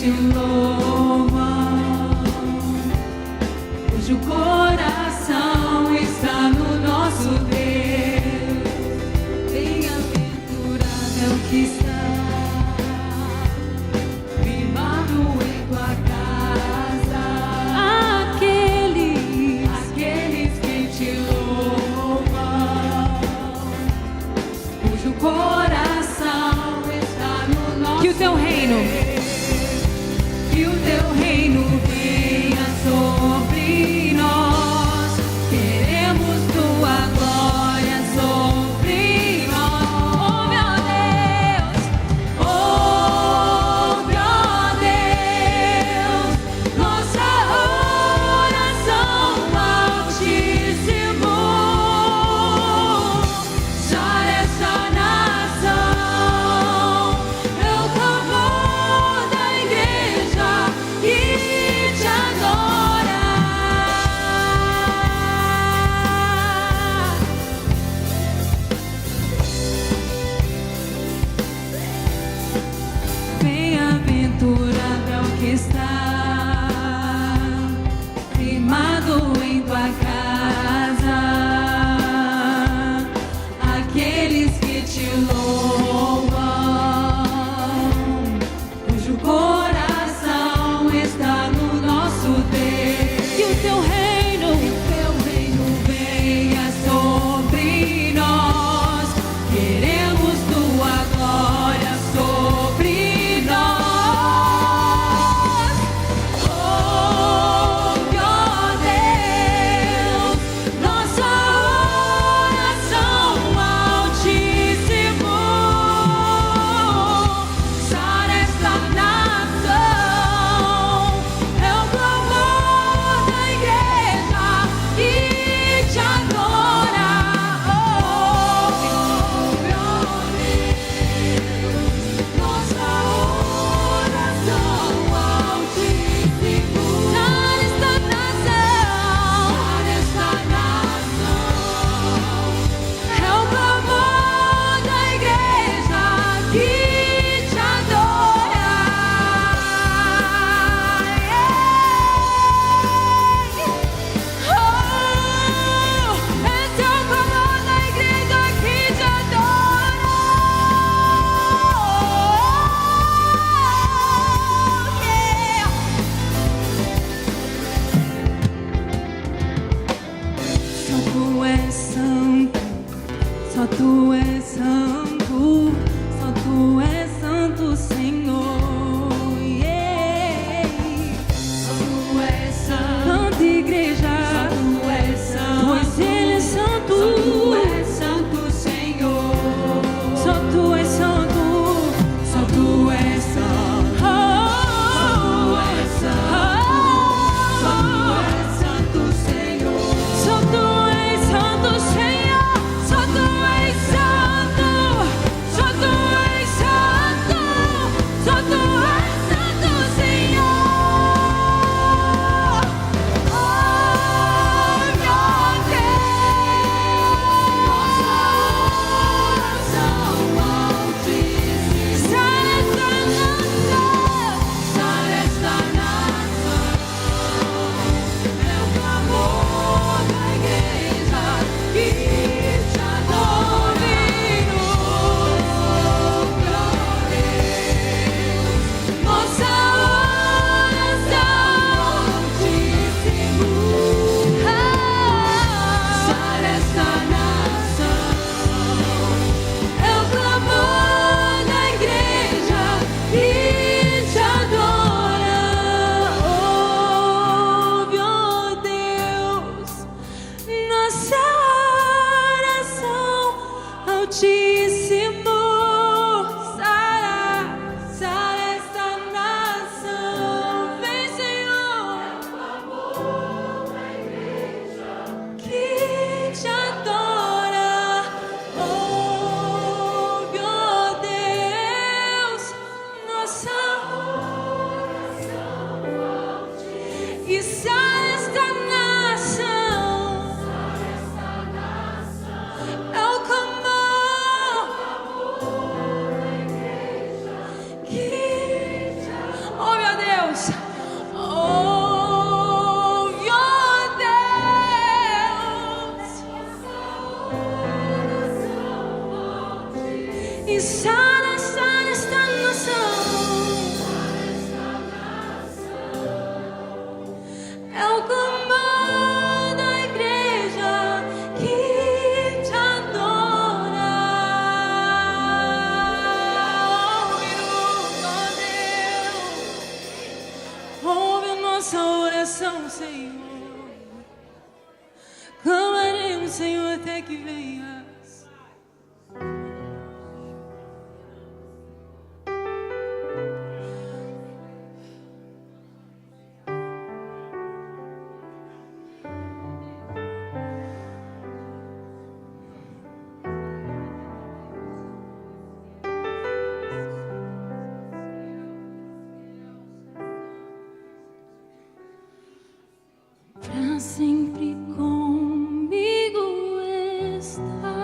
te louvam, cujo coração está no nosso Deus. Bem-aventurado é o que está firmado em tua casa. Aqueles que te louvam, cujo coração está no nosso Que o teu reino, que o teu reino venha sobre nós. Queremos tua glória sobre nós. Oh meu Deus, nossa oração altíssimo. Chora essa nação, é o clamor da igreja que te adora. Bem-aventurado é o que está firmado em tua casa. Aqueles que te louvam, cujo coração está no nosso Deus. que o teu reino, Que o teu reino venha sobre nós. Queremos tua glória sobre nós. coração, Senhor. Clamaremos, Senhor, até que venhas. Pra sempre comigo está.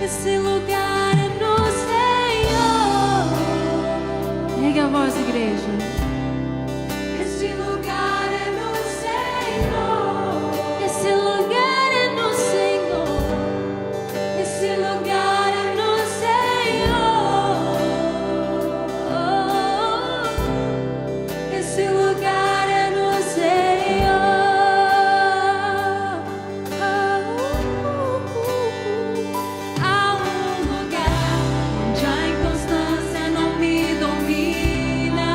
Esse lugar é no Senhor. Ergue a voz, igreja. Esse lugar é no Senhor. Esse lugar é no Senhor. Esse lugar é no Senhor. Esse lugar é no Senhor. Há um lugar onde a inconstância não me domina.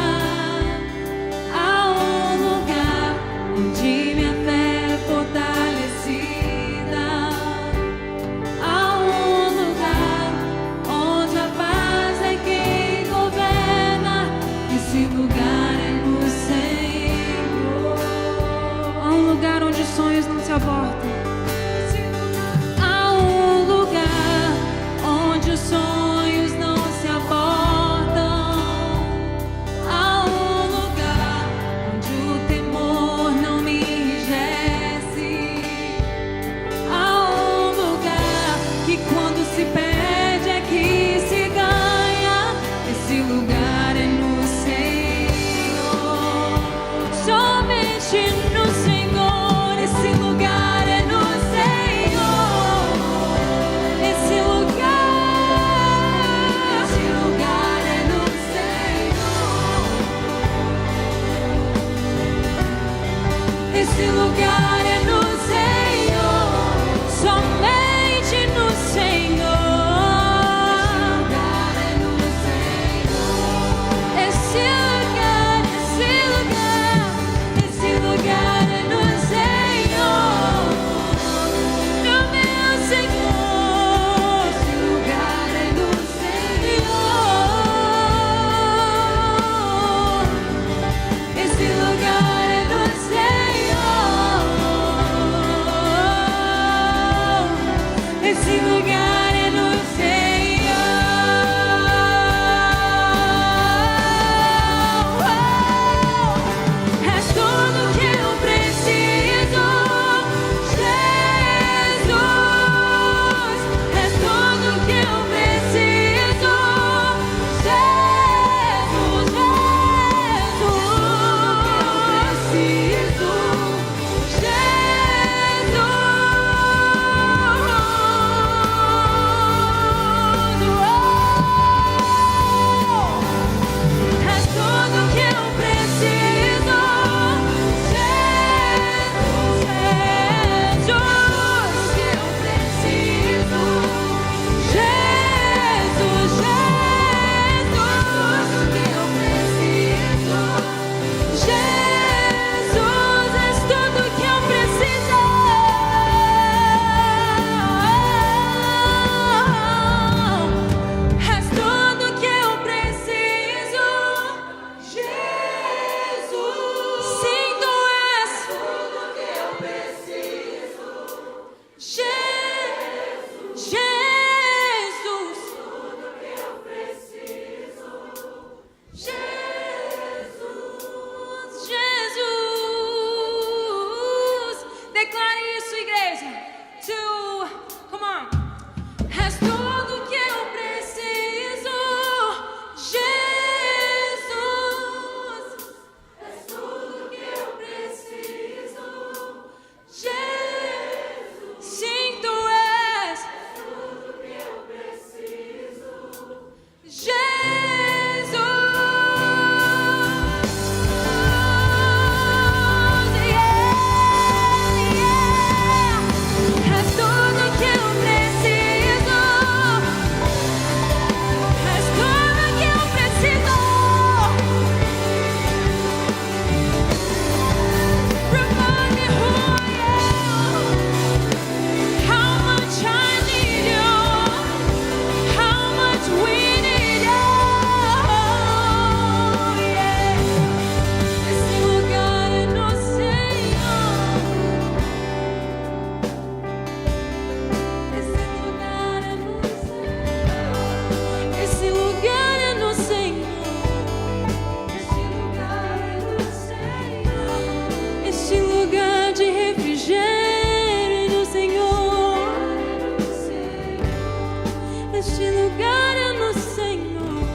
Este lugar é no Senhor.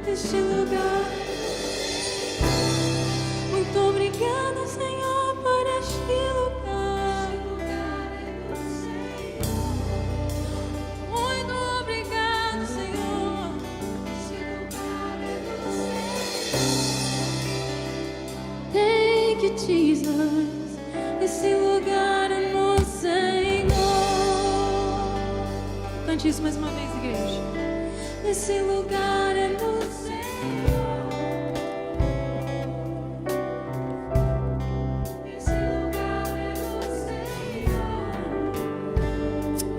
Este lugar. Muito obrigada, Senhor, por este lugar. Muito obrigado, Senhor. Thank you, Jesus. Esse lugar é no Senhor. Cante isso mais uma vez, igreja. Esse lugar é no Senhor. Esse lugar é no Senhor.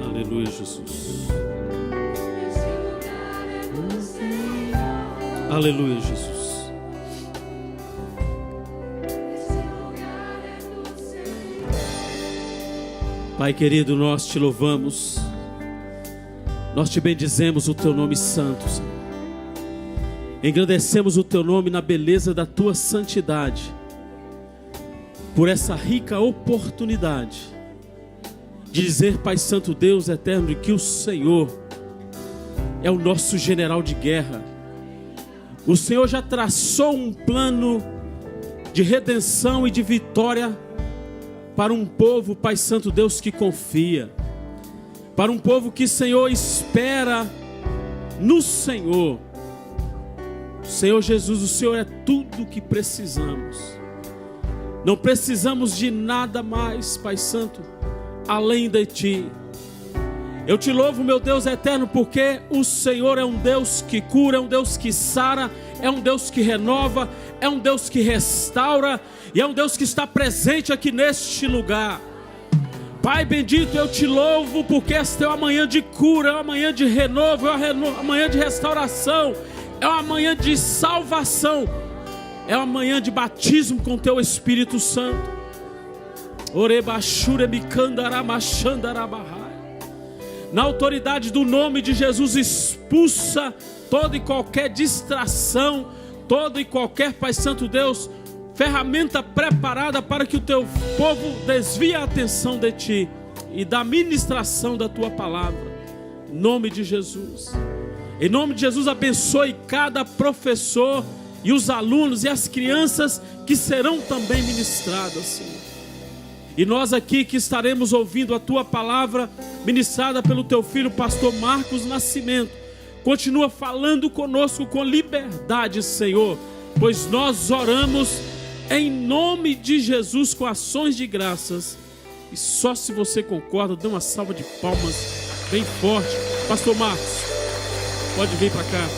Aleluia, Jesus. Esse lugar é no Senhor. Aleluia, Jesus. Pai querido, nós te louvamos, nós te bendizemos o teu nome santo, Senhor. Engrandecemos o teu nome na beleza da tua santidade, por essa rica oportunidade de dizer, Pai Santo, Deus eterno, que o Senhor é o nosso general de guerra. O Senhor já traçou um plano de redenção e de vitória para um povo, Pai Santo Deus, que confia, para um povo que, Senhor, espera no Senhor. Senhor Jesus, o Senhor é tudo o que precisamos. Não precisamos de nada mais, Pai Santo, além de Ti. Eu te louvo, meu Deus eterno, porque o Senhor é um Deus que cura, é um Deus que sara, é um Deus que renova, é um Deus que restaura, e é um Deus que está presente aqui neste lugar. Pai bendito, eu te louvo, porque esta é uma manhã de cura, é uma manhã de renovo, é uma manhã de restauração, é uma manhã de salvação, é uma manhã de batismo com teu Espírito Santo. Na autoridade do nome de Jesus, expulsa toda e qualquer distração, todo e qualquer, Pai Santo Deus, ferramenta preparada para que o teu povo desvie a atenção de Ti e da ministração da Tua palavra. Em nome de Jesus. Em nome de Jesus, abençoe cada professor e os alunos e as crianças que serão também ministradas, Senhor. E nós aqui que estaremos ouvindo a Tua palavra ministrada pelo Teu Filho, pastor Marcos Nascimento, continua falando conosco com liberdade, Senhor, pois nós oramos em nome de Jesus com ações de graças. E só se você concorda, dê uma salva de palmas bem forte. Pastor Marcos, pode vir para cá.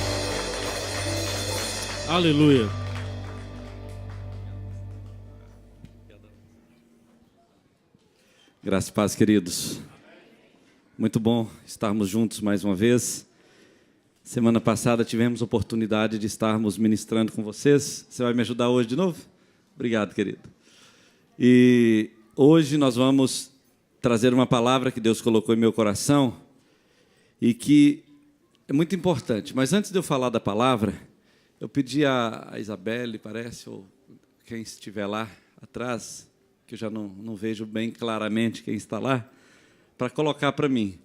Aleluia. Graças e paz, queridos. Muito bom estarmos juntos mais uma vez. Semana passada tivemos a oportunidade de estarmos ministrando com vocês. Você vai me ajudar hoje de novo? Obrigado, querido. E hoje nós vamos trazer uma palavra que Deus colocou em meu coração e que é muito importante. Mas antes de eu falar da palavra, eu pedi a Isabelle, parece, ou quem estiver lá atrás, que eu já não vejo bem claramente quem está lá, para colocar para mim.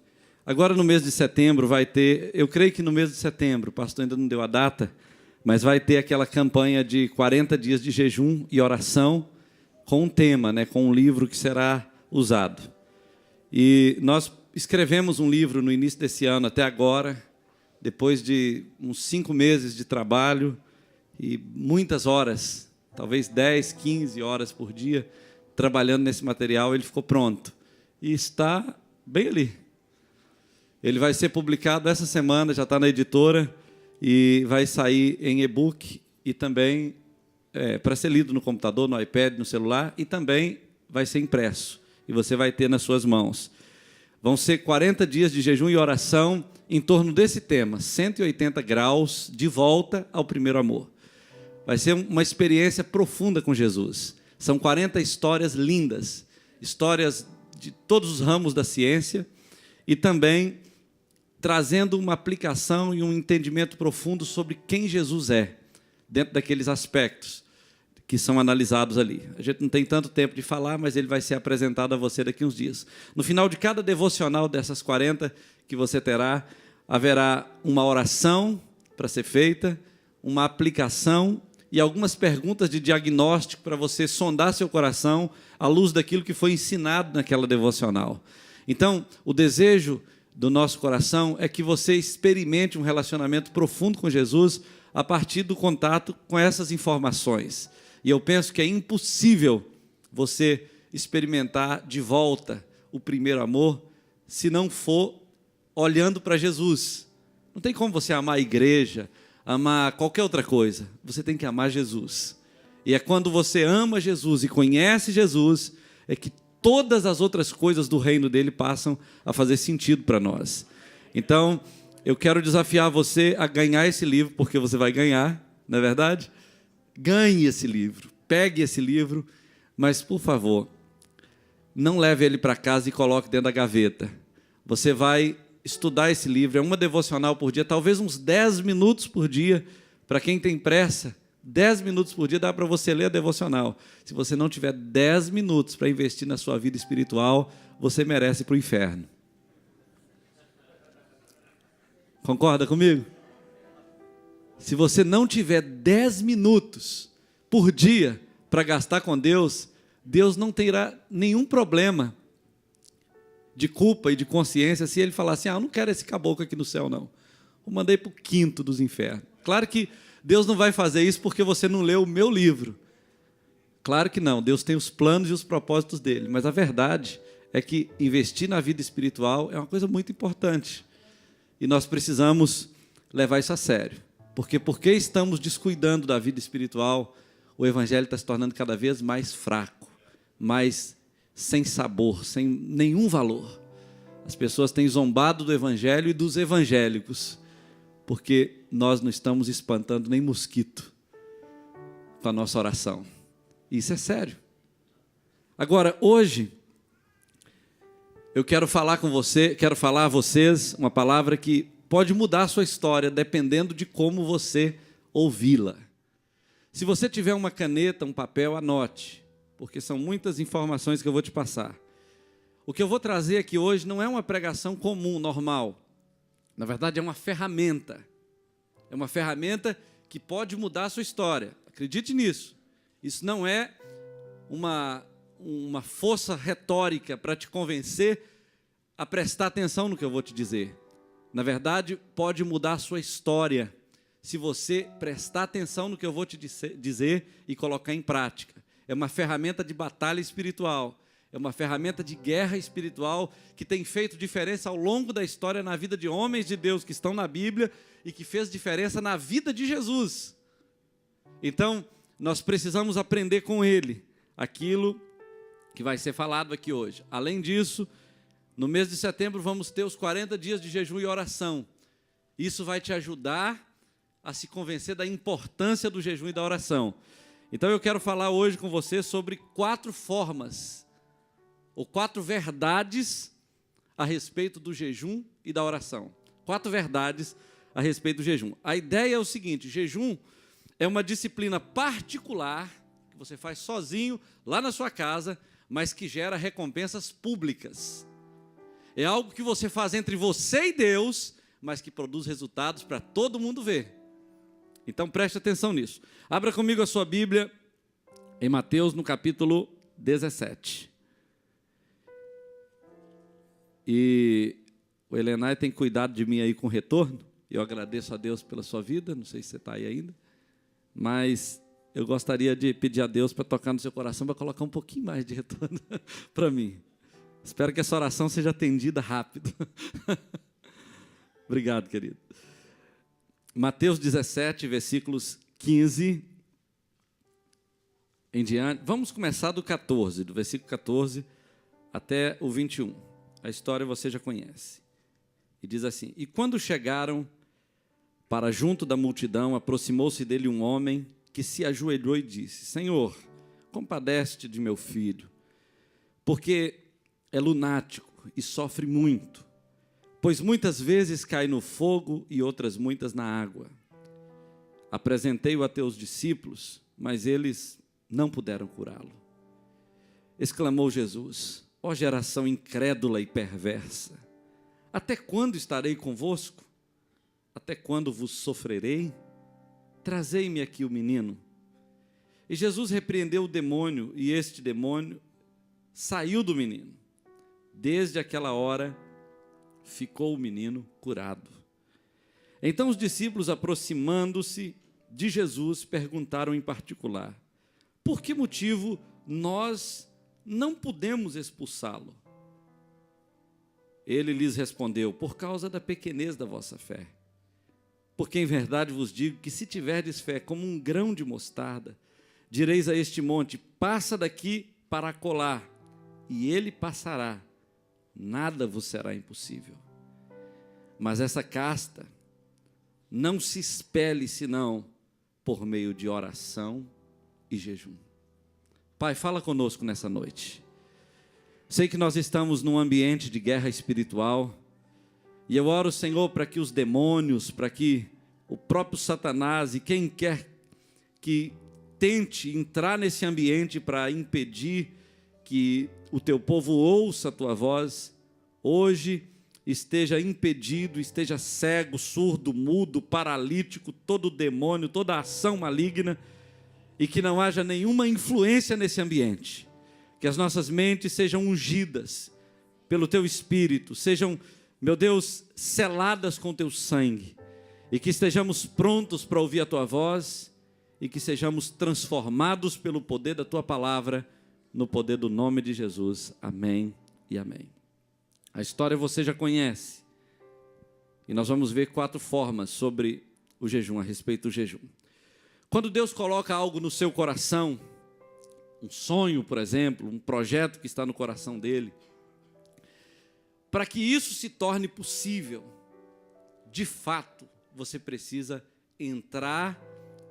Agora, no mês de setembro, vai ter, eu creio que no mês de setembro, o pastor ainda não deu a data, mas vai ter aquela campanha de 40 dias de jejum e oração com um tema, né, com um livro que será usado. E nós escrevemos um livro no início desse ano até agora, depois de uns 5 meses de trabalho e muitas horas, talvez 10, 15 horas por dia, trabalhando nesse material, ele ficou pronto. E está bem ali. Ele vai ser publicado essa semana, já está na editora, e vai sair em e-book e também para ser lido no computador, no iPad, no celular, e também vai ser impresso. E você vai ter nas suas mãos. Vão ser 40 dias de jejum e oração em torno desse tema, 180 graus de volta ao primeiro amor. Vai ser uma experiência profunda com Jesus. São 40 histórias lindas, histórias de todos os ramos da ciência e também trazendo uma aplicação e um entendimento profundo sobre quem Jesus é, dentro daqueles aspectos que são analisados ali. A gente não tem tanto tempo de falar, mas ele vai ser apresentado a você daqui a uns dias. No final de cada devocional dessas 40 que você terá, haverá uma oração para ser feita, uma aplicação e algumas perguntas de diagnóstico para você sondar seu coração à luz daquilo que foi ensinado naquela devocional. Então, o desejo do nosso coração é que você experimente um relacionamento profundo com Jesus a partir do contato com essas informações. E eu penso que é impossível você experimentar de volta o primeiro amor se não for olhando para Jesus. Não tem como você amar a igreja, amar qualquer outra coisa. Você tem que amar Jesus. E é quando você ama Jesus e conhece Jesus, é que todas as outras coisas do reino dele passam a fazer sentido para nós. Então, eu quero desafiar você a ganhar esse livro, porque você vai ganhar, não é verdade? Ganhe esse livro, pegue esse livro, mas, por favor, não leve ele para casa e coloque dentro da gaveta. Você vai estudar esse livro, é uma devocional por dia, talvez uns 10 minutos por dia. Para quem tem pressa, 10 minutos por dia dá para você ler a devocional. Se você não tiver 10 minutos para investir na sua vida espiritual, você merece ir para o inferno. Concorda comigo? Se você não tiver 10 minutos por dia para gastar com Deus, Deus não terá nenhum problema de culpa e de consciência se ele falar assim, eu não quero esse caboclo aqui no céu, não. Eu mandei para o quinto dos infernos. Claro que Deus não vai fazer isso porque você não leu o meu livro. Claro que não. Deus tem os planos e os propósitos dele. Mas a verdade é que investir na vida espiritual é uma coisa muito importante. E nós precisamos levar isso a sério. Porque estamos descuidando da vida espiritual, o evangelho está se tornando cada vez mais fraco, mais sem sabor, sem nenhum valor. As pessoas têm zombado do evangelho e dos evangélicos, porque nós não estamos espantando nem mosquito com a nossa oração. Isso é sério. Agora, hoje, eu quero falar a vocês uma palavra que pode mudar a sua história, dependendo de como você ouvi-la. Se você tiver uma caneta, um papel, anote, porque são muitas informações que eu vou te passar. O que eu vou trazer aqui hoje não é uma pregação comum, normal. Na verdade, é uma ferramenta. É uma ferramenta que pode mudar a sua história. Acredite nisso. Isso não é uma força retórica para te convencer a prestar atenção no que eu vou te dizer. Na verdade, pode mudar a sua história se você prestar atenção no que eu vou te dizer e colocar em prática. É uma ferramenta de batalha espiritual. É uma ferramenta de guerra espiritual que tem feito diferença ao longo da história na vida de homens de Deus que estão na Bíblia e que fez diferença na vida de Jesus. Então, nós precisamos aprender com ele aquilo que vai ser falado aqui hoje. Além disso, no mês de setembro vamos ter os 40 dias de jejum e oração. Isso vai te ajudar a se convencer da importância do jejum e da oração. Então eu quero falar hoje com você sobre 4 formas, ou 4 verdades a respeito do jejum e da oração. 4 verdades a respeito do jejum. A ideia é o seguinte, jejum é uma disciplina particular, que você faz sozinho, lá na sua casa, mas que gera recompensas públicas. É algo que você faz entre você e Deus, mas que produz resultados para todo mundo ver. Então preste atenção nisso. Abra comigo a sua Bíblia em Mateus, no capítulo 17. E o Elenai tem cuidado de mim aí com retorno. Eu agradeço a Deus pela sua vida, não sei se você está aí ainda. Mas eu gostaria de pedir a Deus para tocar no seu coração, para colocar um pouquinho mais de retorno para mim. Espero que essa oração seja atendida rápido. Obrigado, querido. Mateus 17, versículos 15 em diante. Vamos começar do 14, do versículo 14 até o 21. A história você já conhece. E diz assim: E quando chegaram para junto da multidão, aproximou-se dele um homem que se ajoelhou e disse: Senhor, compadece-te de meu filho, porque é lunático e sofre muito, pois muitas vezes cai no fogo e outras muitas na água. Apresentei-o a teus discípulos, mas eles não puderam curá-lo. Exclamou Jesus: Ó geração incrédula e perversa, até quando estarei convosco? até quando vos sofrerei? Trazei-me aqui o menino. E Jesus repreendeu o demônio, e este demônio saiu do menino. Desde aquela hora, ficou o menino curado. Então os discípulos, aproximando-se de Jesus, perguntaram em particular: por que motivo nós não podemos expulsá-lo? Ele lhes respondeu: por causa da pequenez da vossa fé. Porque em verdade vos digo que se tiverdes fé como um grão de mostarda, direis a este monte: passa daqui para acolá, e ele passará, nada vos será impossível. Mas essa casta não se expele senão por meio de oração e jejum. Pai, fala conosco nessa noite. Sei que nós estamos num ambiente de guerra espiritual, e eu oro, Senhor, para que os demônios, para que o próprio Satanás e quem quer que tente entrar nesse ambiente para impedir que o teu povo ouça a tua voz, hoje esteja impedido, esteja cego, surdo, mudo, paralítico, todo demônio, toda ação maligna, e que não haja nenhuma influência nesse ambiente. Que as nossas mentes sejam ungidas pelo teu Espírito, sejam, meu Deus, seladas com teu sangue, e que estejamos prontos para ouvir a tua voz, e que sejamos transformados pelo poder da tua palavra, no poder do nome de Jesus. Amém e amém. A história você já conhece, e nós vamos ver 4 formas sobre o jejum, a respeito do jejum. Quando Deus coloca algo no seu coração, um sonho, por exemplo, um projeto que está no coração dele, para que isso se torne possível, de fato, você precisa entrar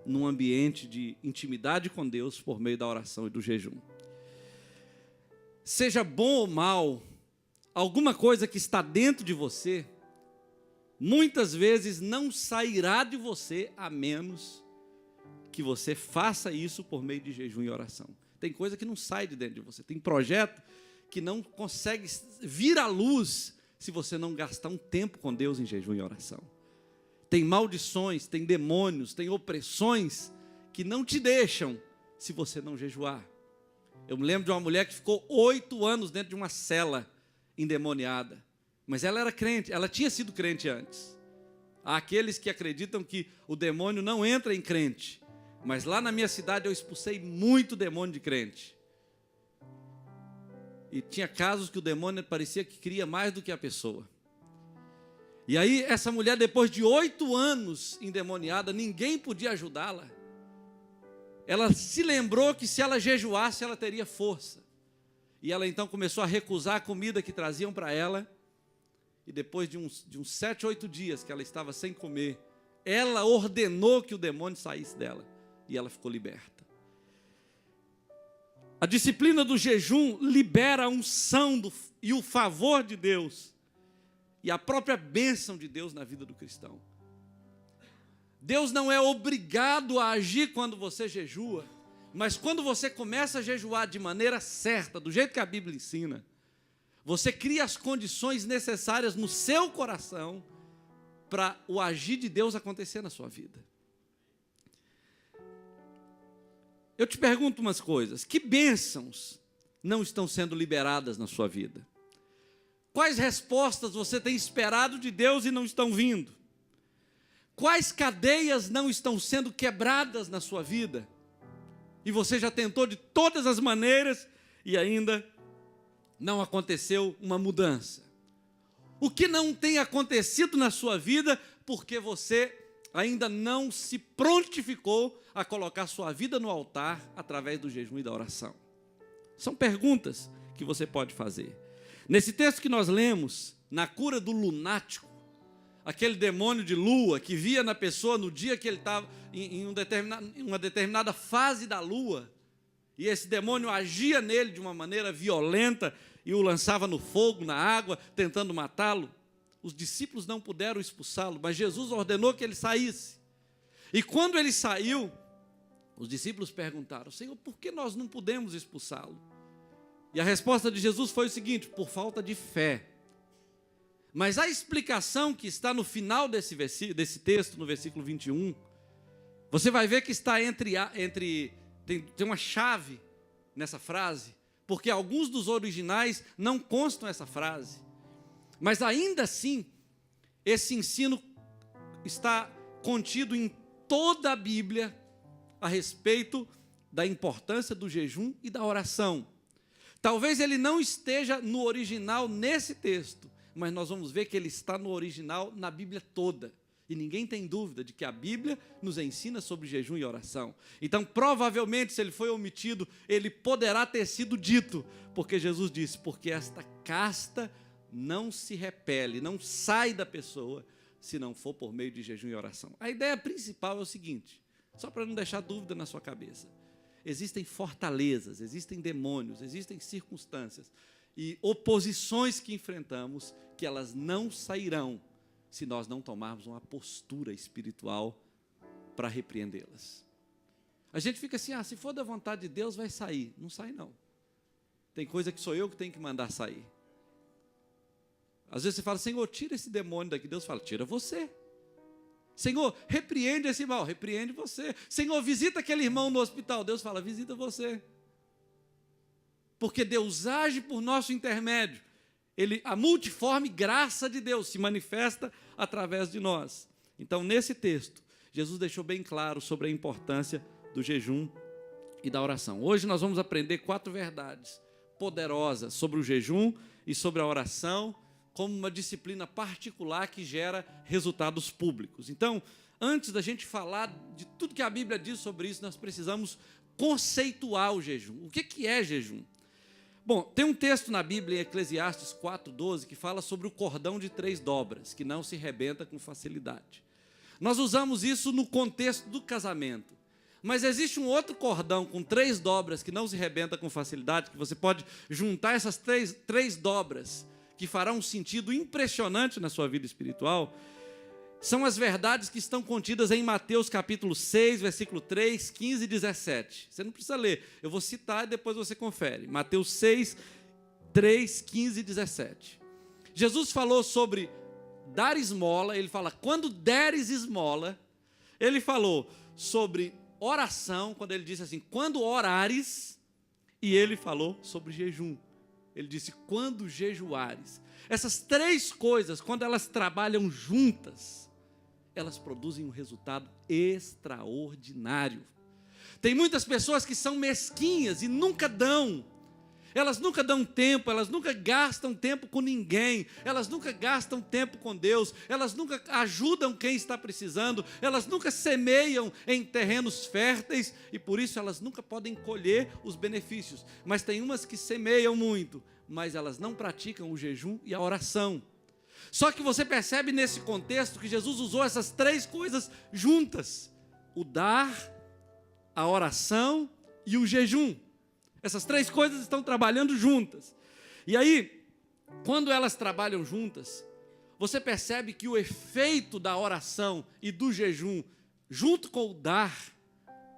num ambiente de intimidade com Deus por meio da oração e do jejum. Seja bom ou mal, alguma coisa que está dentro de você, muitas vezes não sairá de você a menos que você faça isso por meio de jejum e oração. Tem coisa que não sai de dentro de você, tem projeto que não consegue vir à luz se você não gastar um tempo com Deus em jejum e oração. Tem maldições, tem demônios, tem opressões que não te deixam se você não jejuar. Eu me lembro de uma mulher que ficou 8 anos dentro de uma cela endemoniada, mas ela era crente, ela tinha sido crente antes. Há aqueles que acreditam que o demônio não entra em crente, mas lá na minha cidade eu expulsei muito demônio de crente. E tinha casos que o demônio parecia que queria mais do que a pessoa. E aí essa mulher, depois de 8 anos endemoniada, ninguém podia ajudá-la. Ela se lembrou que se ela jejuasse, ela teria força. E ela então começou a recusar a comida que traziam para ela. E depois de uns 7, 8 dias que ela estava sem comer, ela ordenou que o demônio saísse dela. E ela ficou liberta. A disciplina do jejum libera a unção e o favor de Deus. E a própria bênção de Deus na vida do cristão. Deus não é obrigado a agir quando você jejua. Mas quando você começa a jejuar de maneira certa, do jeito que a Bíblia ensina, você cria as condições necessárias no seu coração para o agir de Deus acontecer na sua vida. Eu te pergunto umas coisas. Que bênçãos não estão sendo liberadas na sua vida? Quais respostas você tem esperado de Deus e não estão vindo? Quais cadeias não estão sendo quebradas na sua vida? E você já tentou de todas as maneiras e ainda não aconteceu uma mudança. O que não tem acontecido na sua vida porque você ainda não se prontificou a colocar sua vida no altar através do jejum e da oração? São perguntas que você pode fazer. Nesse texto que nós lemos, na cura do lunático, aquele demônio de lua que via na pessoa no dia que ele estava em uma determinada fase da lua, e esse demônio agia nele de uma maneira violenta e o lançava no fogo, na água, tentando matá-lo. Os discípulos não puderam expulsá-lo, mas Jesus ordenou que ele saísse. E quando ele saiu, os discípulos perguntaram: Senhor, por que nós não podemos expulsá-lo? E a resposta de Jesus foi o seguinte: por falta de fé. Mas a explicação que está no final desse texto, no versículo 21, você vai ver que está tem uma chave nessa frase, porque alguns dos originais não constam essa frase. Mas ainda assim, esse ensino está contido em toda a Bíblia a respeito da importância do jejum e da oração. Talvez ele não esteja no original nesse texto, mas nós vamos ver que ele está no original na Bíblia toda. E ninguém tem dúvida de que a Bíblia nos ensina sobre jejum e oração. Então, provavelmente, se ele foi omitido, ele poderá ter sido dito, porque Jesus disse, porque esta casta não se repele, não sai da pessoa, se não for por meio de jejum e oração. A ideia principal é o seguinte, só para não deixar dúvida na sua cabeça. Existem fortalezas, existem demônios, existem circunstâncias e oposições que enfrentamos que elas não sairão se nós não tomarmos uma postura espiritual para repreendê-las. A gente fica assim, se for da vontade de Deus vai sair. Não sai não. Tem coisa que sou eu que tenho que mandar sair. Às vezes você fala, Senhor, tira esse demônio daqui. Deus fala, tira você. Senhor, repreende esse mal, repreende você. Senhor, visita aquele irmão no hospital. Deus fala, visita você. Porque Deus age por nosso intermédio. A multiforme graça de Deus se manifesta através de nós. Então, nesse texto, Jesus deixou bem claro sobre a importância do jejum e da oração. Hoje nós vamos aprender 4 verdades poderosas sobre o jejum e sobre a oração, como uma disciplina particular que gera resultados públicos. Então, antes da gente falar de tudo que a Bíblia diz sobre isso, nós precisamos conceituar o jejum. O que é jejum? Bom, tem um texto na Bíblia, em Eclesiastes 4:12, que fala sobre o cordão de 3 dobras, que não se rebenta com facilidade. Nós usamos isso no contexto do casamento. Mas existe um outro cordão com 3 dobras que não se rebenta com facilidade, que você pode juntar essas três dobras, que fará um sentido impressionante na sua vida espiritual. São as verdades que estão contidas em Mateus capítulo 6, versículo 3, 15 e 17. Você não precisa ler, eu vou citar e depois você confere. Mateus 6, 3, 15 e 17. Jesus falou sobre dar esmola, ele fala, quando deres esmola. Ele falou sobre oração, quando ele disse assim, quando orares. E ele falou sobre jejum. Ele disse, quando jejuares. Essas 3 coisas, quando elas trabalham juntas, elas produzem um resultado extraordinário. Tem muitas pessoas que são mesquinhas e nunca dão. Elas nunca dão tempo, elas nunca gastam tempo com ninguém, elas nunca gastam tempo com Deus, elas nunca ajudam quem está precisando, elas nunca semeiam em terrenos férteis e por isso elas nunca podem colher os benefícios. Mas tem umas que semeiam muito, mas elas não praticam o jejum e a oração. Só que você percebe nesse contexto que Jesus usou essas 3 coisas juntas: o dar, a oração e o jejum. Essas 3 coisas estão trabalhando juntas. E aí, quando elas trabalham juntas, você percebe que o efeito da oração e do jejum, junto com o dar,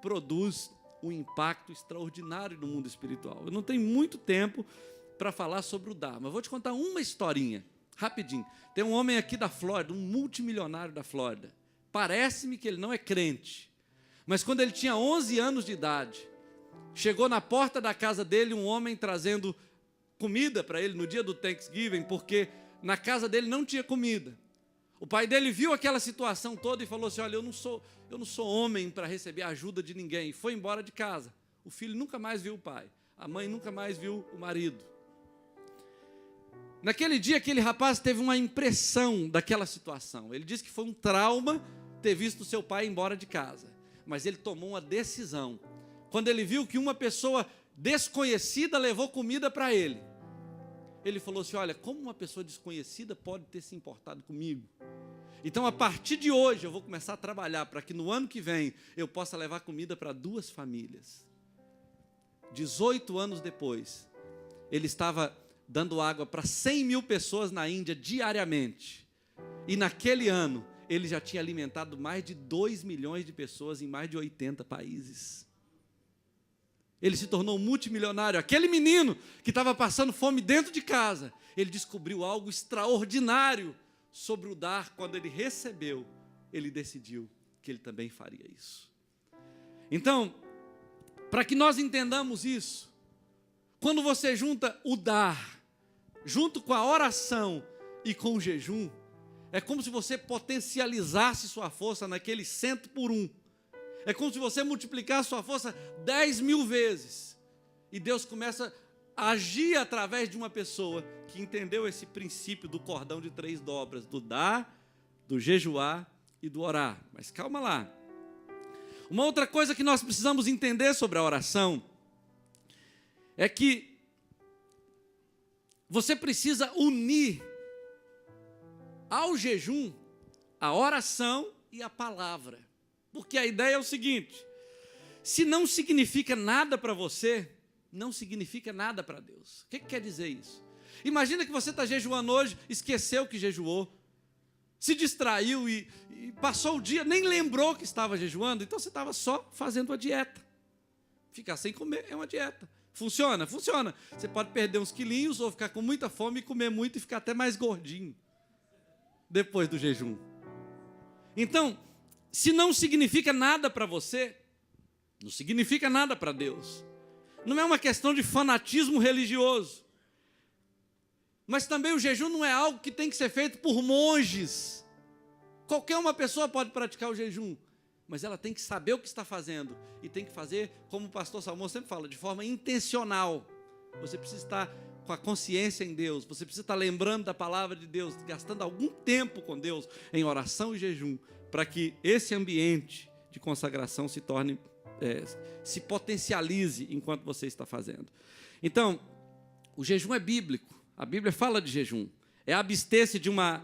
produz um impacto extraordinário no mundo espiritual. Eu não tenho muito tempo para falar sobre o dar, mas vou te contar uma historinha. Rapidinho, tem um homem aqui da Flórida, um multimilionário da Flórida. Parece-me que ele não é crente, mas quando ele tinha 11 anos de idade, chegou na porta da casa dele um homem trazendo comida para ele no dia do Thanksgiving, porque na casa dele não tinha comida. O pai dele viu aquela situação toda e falou assim, olha, eu não sou homem para receber ajuda de ninguém. E foi embora de casa. O filho nunca mais viu o pai, a mãe nunca mais viu o marido. Naquele dia, aquele rapaz teve uma impressão daquela situação. Ele disse que foi um trauma ter visto seu pai ir embora de casa. Mas ele tomou uma decisão. Quando ele viu que uma pessoa desconhecida levou comida para ele, ele falou assim, olha, como uma pessoa desconhecida pode ter se importado comigo? Então, a partir de hoje, eu vou começar a trabalhar para que no ano que vem eu possa levar comida para 2 famílias. 18 anos depois, ele estava dando água para 100 mil pessoas na Índia diariamente. E naquele ano, ele já tinha alimentado mais de 2 milhões de pessoas em mais de 80 países. Ele se tornou multimilionário. Aquele menino que estava passando fome dentro de casa, ele descobriu algo extraordinário sobre o dar. Quando ele recebeu, ele decidiu que ele também faria isso. Então, para que nós entendamos isso, quando você junta o dar, junto com a oração e com o jejum, é como se você potencializasse sua força naquele 100 por 1. É como se você multiplicasse sua força 10.000 vezes. E Deus começa a agir através de uma pessoa que entendeu esse princípio do cordão de 3 dobras, do dar, do jejuar e do orar. Mas calma lá. Uma outra coisa que nós precisamos entender sobre a oração é que você precisa unir ao jejum a oração e a palavra. Porque a ideia é o seguinte: se não significa nada para você, não significa nada para Deus. O que quer dizer isso? Imagina que você está jejuando hoje, esqueceu que jejuou, se distraiu e passou o dia, nem lembrou que estava jejuando, então você estava só fazendo a dieta. Ficar sem comer é uma dieta. Funciona? Funciona. Você pode perder uns quilinhos ou ficar com muita fome e comer muito e ficar até mais gordinho depois do jejum. Então, se não significa nada para você, não significa nada para Deus. Não é uma questão de fanatismo religioso. Mas também o jejum não é algo que tem que ser feito por monges. Qualquer uma pessoa pode praticar o jejum, mas ela tem que saber o que está fazendo e tem que fazer, como o pastor Salmão sempre fala, de forma intencional. Você precisa estar com a consciência em Deus, você precisa estar lembrando da palavra de Deus, gastando algum tempo com Deus em oração e jejum, para que esse ambiente de consagração se torne, se potencialize enquanto você está fazendo. Então, o jejum é bíblico, a Bíblia fala de jejum, é abster-se de uma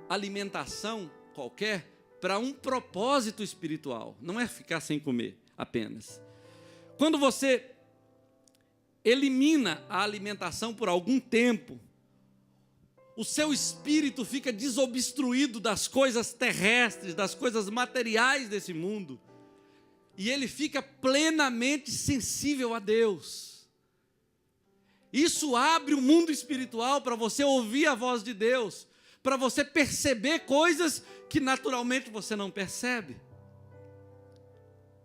alimentação qualquer para um propósito espiritual, não é ficar sem comer apenas. Quando você elimina a alimentação por algum tempo, o seu espírito fica desobstruído das coisas terrestres, das coisas materiais desse mundo, e ele fica plenamente sensível a Deus. Isso abre o mundo espiritual para você ouvir a voz de Deus, para você perceber coisas que naturalmente você não percebe.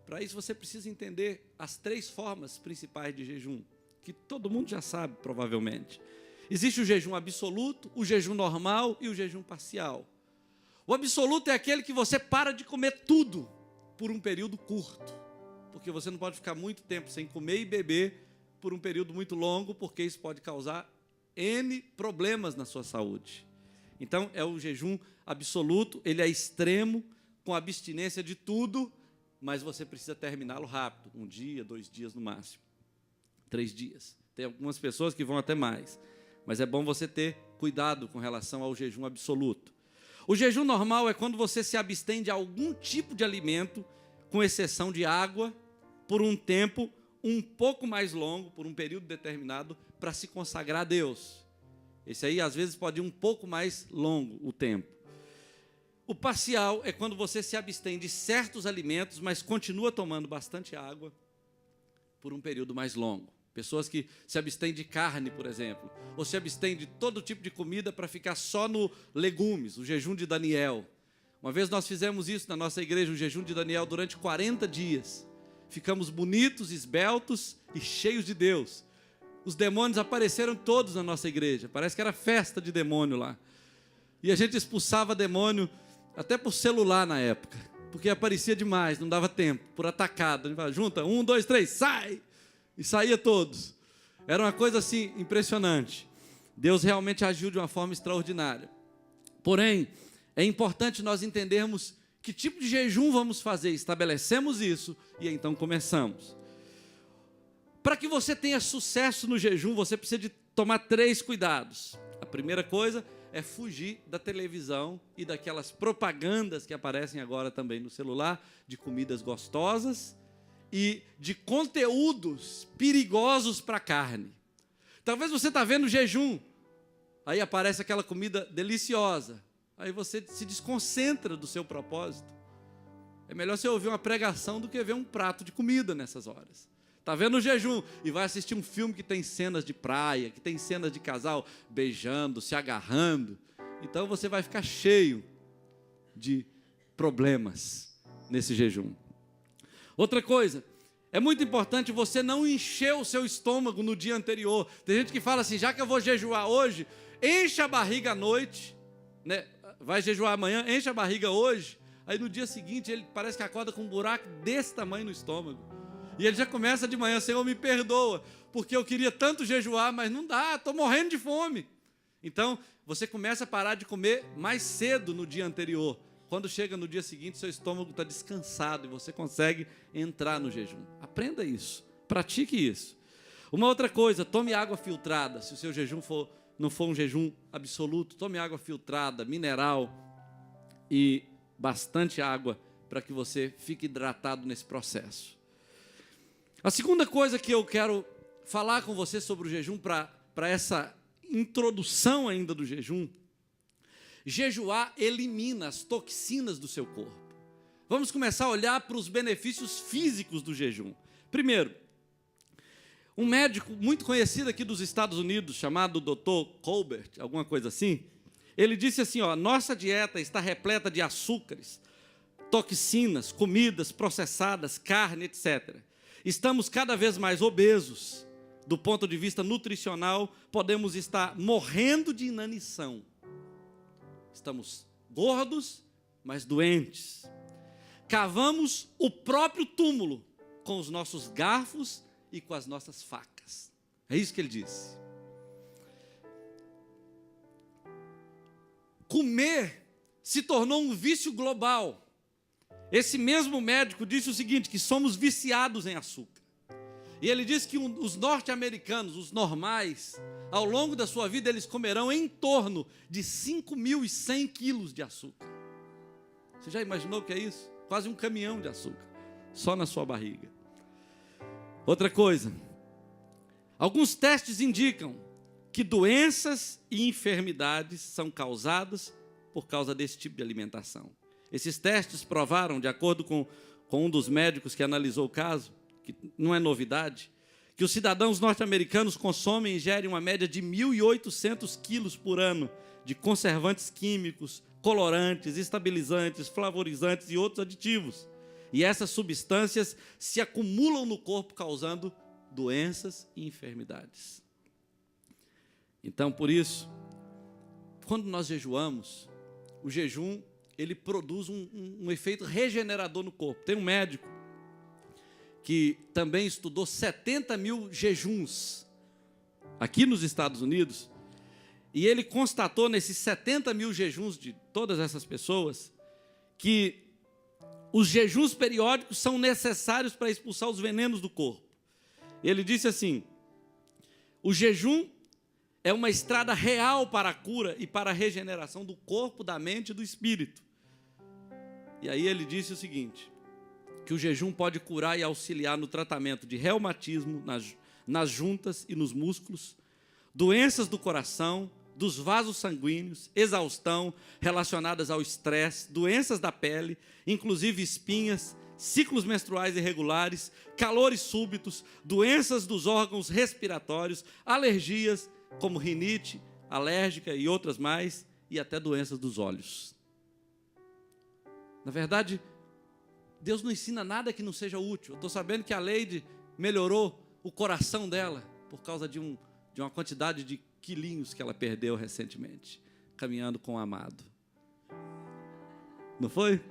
Para isso você precisa entender as 3 formas principais de jejum, que todo mundo já sabe provavelmente. Existe o jejum absoluto, o jejum normal e o jejum parcial. O absoluto é aquele que você para de comer tudo por um período curto, porque você não pode ficar muito tempo sem comer e beber por um período muito longo, porque isso pode causar N problemas na sua saúde. Então é o jejum absoluto, ele é extremo, com abstinência de tudo, mas você precisa terminá-lo rápido, 1 dia, 2 dias no máximo, 3 dias. Tem algumas pessoas que vão até mais, mas é bom você ter cuidado com relação ao jejum absoluto. O jejum normal é quando você se abstém de algum tipo de alimento, com exceção de água, por um tempo um pouco mais longo, por um período determinado, para se consagrar a Deus. Esse aí, às vezes, pode ir um pouco mais longo o tempo. O parcial é quando você se abstém de certos alimentos, mas continua tomando bastante água por um período mais longo. Pessoas que se abstêm de carne, por exemplo, ou se abstêm de todo tipo de comida para ficar só no legumes, o jejum de Daniel. Uma vez nós fizemos isso na nossa igreja, o jejum de Daniel, durante 40 dias. Ficamos bonitos, esbeltos e cheios de Deus. Os demônios apareceram todos na nossa igreja, parece que era festa de demônio lá. E a gente expulsava demônio até por celular na época, porque aparecia demais, não dava tempo, por atacado. A gente falava, junta, 1, 2, 3, sai! E saía todos. Era uma coisa assim, impressionante. Deus realmente agiu de uma forma extraordinária. Porém, é importante nós entendermos que tipo de jejum vamos fazer. Estabelecemos isso e então começamos. Para que você tenha sucesso no jejum, você precisa de tomar 3 cuidados. A primeira coisa é fugir da televisão e daquelas propagandas que aparecem agora também no celular, de comidas gostosas e de conteúdos perigosos para a carne. Talvez você está vendo jejum, aí aparece aquela comida deliciosa, aí você se desconcentra do seu propósito. É melhor você ouvir uma pregação do que ver um prato de comida nessas horas. Está vendo o jejum e vai assistir um filme que tem cenas de praia, que tem cenas de casal beijando, se agarrando. Então você vai ficar cheio de problemas nesse jejum. Outra coisa, é muito importante você não encher o seu estômago no dia anterior. Tem gente que fala assim, já que eu vou jejuar hoje, enche a barriga à noite, né? Vai jejuar amanhã, enche a barriga hoje, aí no dia seguinte ele parece que acorda com um buraco desse tamanho no estômago. E ele já começa de manhã, Senhor, me perdoa, porque eu queria tanto jejuar, mas não dá, estou morrendo de fome. Então, você começa a parar de comer mais cedo no dia anterior. Quando chega no dia seguinte, seu estômago está descansado e você consegue entrar no jejum. Aprenda isso, pratique isso. Uma outra coisa, tome água filtrada. Se o seu jejum não for um jejum absoluto, tome água filtrada, mineral e bastante água para que você fique hidratado nesse processo. A segunda coisa que eu quero falar com você sobre o jejum, para essa introdução ainda do jejum, jejuar elimina as toxinas do seu corpo. Vamos começar a olhar para os benefícios físicos do jejum. Primeiro, um médico muito conhecido aqui dos Estados Unidos, chamado Dr. Colbert, alguma coisa assim, ele disse assim, nossa dieta está repleta de açúcares, toxinas, comidas processadas, carne, etc. Estamos cada vez mais obesos. Do ponto de vista nutricional, podemos estar morrendo de inanição. Estamos gordos, mas doentes. Cavamos o próprio túmulo com os nossos garfos e com as nossas facas. É isso que ele disse. Comer se tornou um vício global. Esse mesmo médico disse o seguinte, que somos viciados em açúcar. E ele disse que os norte-americanos, os normais, ao longo da sua vida, eles comerão em torno de 5.100 quilos de açúcar. Você já imaginou o que é isso? Quase um caminhão de açúcar, só na sua barriga. Outra coisa, alguns testes indicam que doenças e enfermidades são causadas por causa desse tipo de alimentação. Esses testes provaram, de acordo com um dos médicos que analisou o caso, que não é novidade, que os cidadãos norte-americanos consomem e ingerem uma média de 1.800 quilos por ano de conservantes químicos, colorantes, estabilizantes, flavorizantes e outros aditivos. E essas substâncias se acumulam no corpo, causando doenças e enfermidades. Então, por isso, quando nós jejuamos, o jejum ele produz um efeito regenerador no corpo. Tem um médico que também estudou 70 mil jejuns aqui nos Estados Unidos, e ele constatou nesses 70 mil jejuns de todas essas pessoas que os jejuns periódicos são necessários para expulsar os venenos do corpo. Ele disse assim, o jejum é uma estrada real para a cura e para a regeneração do corpo, da mente e do espírito. E aí ele disse o seguinte, que o jejum pode curar e auxiliar no tratamento de reumatismo nas juntas e nos músculos, doenças do coração, dos vasos sanguíneos, exaustão relacionadas ao estresse, doenças da pele, inclusive espinhas, ciclos menstruais irregulares, calores súbitos, doenças dos órgãos respiratórios, alergias como rinite alérgica e outras mais, e até doenças dos olhos. Na verdade, Deus não ensina nada que não seja útil. Eu estou sabendo que a Leide melhorou o coração dela por causa de uma quantidade de quilinhos que ela perdeu recentemente, caminhando com o amado. Não foi?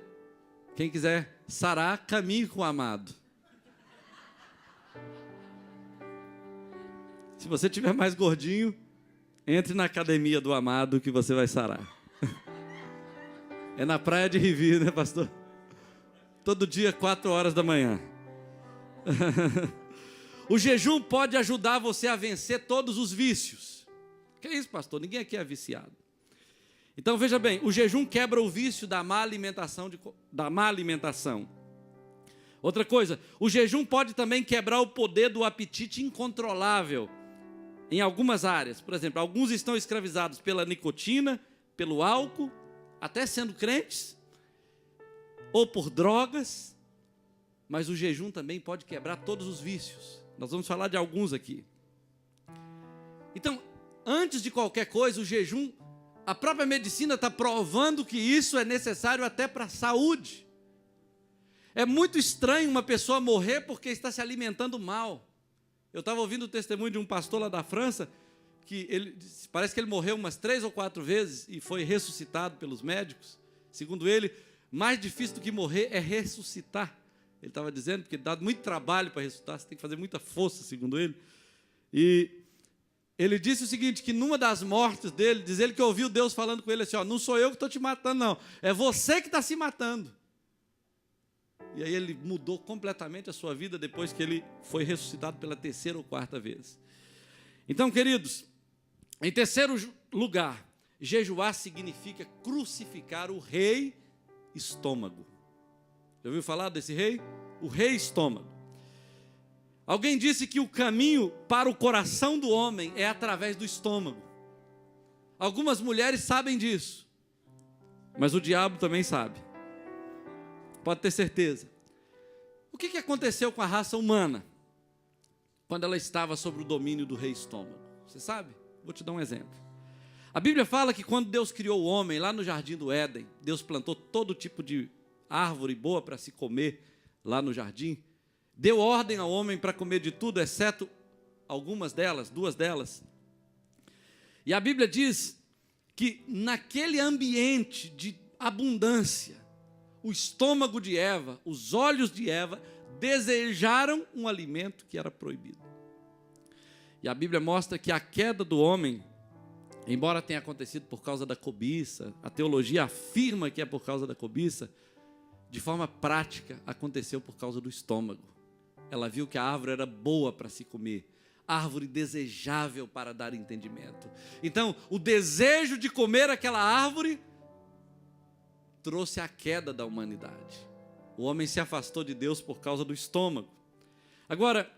Quem quiser sarar, caminhe com o amado. Se você estiver mais gordinho, entre na academia do amado que você vai sarar. É na praia de Rivi, né, pastor? Todo dia, 4 horas da manhã. O jejum pode ajudar você a vencer todos os vícios. Que é isso, pastor? Ninguém aqui é viciado. Então, veja bem, o jejum quebra o vício da má alimentação. Outra coisa, o jejum pode também quebrar o poder do apetite incontrolável em algumas áreas. Por exemplo, alguns estão escravizados pela nicotina, pelo álcool, até sendo crentes, ou por drogas, mas o jejum também pode quebrar todos os vícios. Nós vamos falar de alguns aqui. Então, antes de qualquer coisa, o jejum, a própria medicina está provando que isso é necessário até para a saúde. É muito estranho uma pessoa morrer porque está se alimentando mal. Eu estava ouvindo o testemunho de um pastor lá da França, que parece que ele morreu umas 3 ou 4 vezes e foi ressuscitado pelos médicos. Segundo ele, mais difícil do que morrer é ressuscitar. Ele estava dizendo, porque dá muito trabalho para ressuscitar, você tem que fazer muita força, segundo ele. E ele disse o seguinte, que numa das mortes dele, diz ele que ouviu Deus falando com ele assim, ó, não sou eu que estou te matando, não, é você que está se matando. E aí ele mudou completamente a sua vida depois que ele foi ressuscitado pela 3ª ou 4ª vez. Então, queridos, em terceiro lugar, jejuar significa crucificar o rei estômago. Já ouviu falar desse rei? O rei estômago. Alguém disse que o caminho para o coração do homem é através do estômago. Algumas mulheres sabem disso, mas o diabo também sabe. Pode ter certeza. O que aconteceu com a raça humana quando ela estava sob o domínio do rei estômago? Você sabe? Vou te dar um exemplo. A Bíblia fala que quando Deus criou o homem, lá no jardim do Éden, Deus plantou todo tipo de árvore boa para se comer lá no jardim, deu ordem ao homem para comer de tudo, exceto algumas delas, 2 delas. E a Bíblia diz que naquele ambiente de abundância, o estômago de Eva, os olhos de Eva, desejaram um alimento que era proibido. E a Bíblia mostra que a queda do homem, embora tenha acontecido por causa da cobiça, a teologia afirma que é por causa da cobiça, de forma prática, aconteceu por causa do estômago. Ela viu que a árvore era boa para se comer, árvore desejável para dar entendimento. Então, o desejo de comer aquela árvore trouxe a queda da humanidade. O homem se afastou de Deus por causa do estômago. Agora,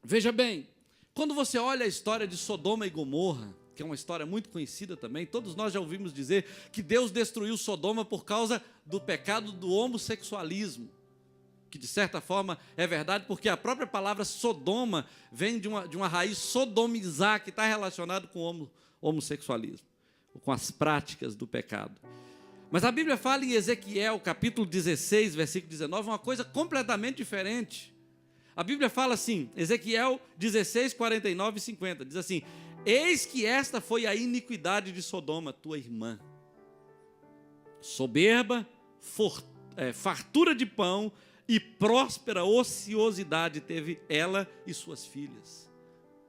veja bem, quando você olha a história de Sodoma e Gomorra, que é uma história muito conhecida também, todos nós já ouvimos dizer que Deus destruiu Sodoma por causa do pecado do homossexualismo, que de certa forma é verdade, porque a própria palavra Sodoma vem de uma raiz sodomizar, que está relacionado com o homossexualismo, com as práticas do pecado. Mas a Bíblia fala em Ezequiel, capítulo 16, versículo 19, uma coisa completamente diferente. A Bíblia fala assim, Ezequiel 16, 49 e 50, diz assim: eis que esta foi a iniquidade de Sodoma, tua irmã. Soberba, fartura de pão e próspera ociosidade teve ela e suas filhas.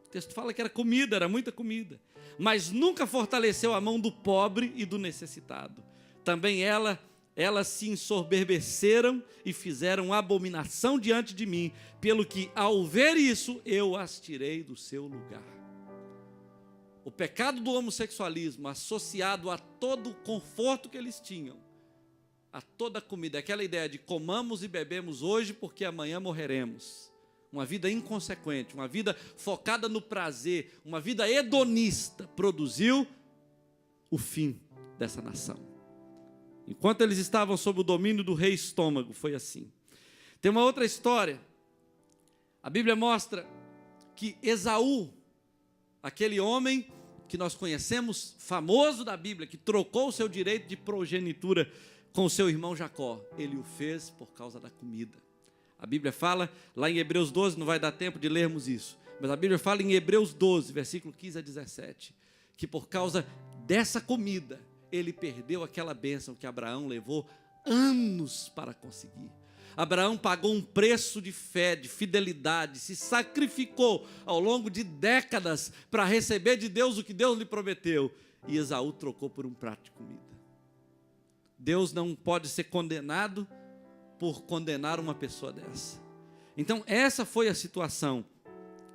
O texto fala que era comida, era muita comida. Mas nunca fortaleceu a mão do pobre e do necessitado. Também elas se ensoberbeceram e fizeram abominação diante de mim, pelo que, ao ver isso, eu as tirei do seu lugar. O pecado do homossexualismo, associado a todo o conforto que eles tinham, a toda a comida, aquela ideia de comamos e bebemos hoje porque amanhã morreremos. Uma vida inconsequente, uma vida focada no prazer, uma vida hedonista, produziu o fim dessa nação. Enquanto eles estavam sob o domínio do rei estômago, foi assim. Tem uma outra história. A Bíblia mostra que Esaú, aquele homem que nós conhecemos, famoso da Bíblia, que trocou o seu direito de progenitura com o seu irmão Jacó, ele o fez por causa da comida. A Bíblia fala, lá em Hebreus 12, não vai dar tempo de lermos isso, mas a Bíblia fala em Hebreus 12, versículo 15 a 17, que por causa dessa comida, ele perdeu aquela bênção que Abraão levou anos para conseguir. Abraão pagou um preço de fé, de fidelidade, se sacrificou ao longo de décadas para receber de Deus o que Deus lhe prometeu. E Esaú trocou por um prato de comida. Deus não pode ser condenado por condenar uma pessoa dessa. Então essa foi a situação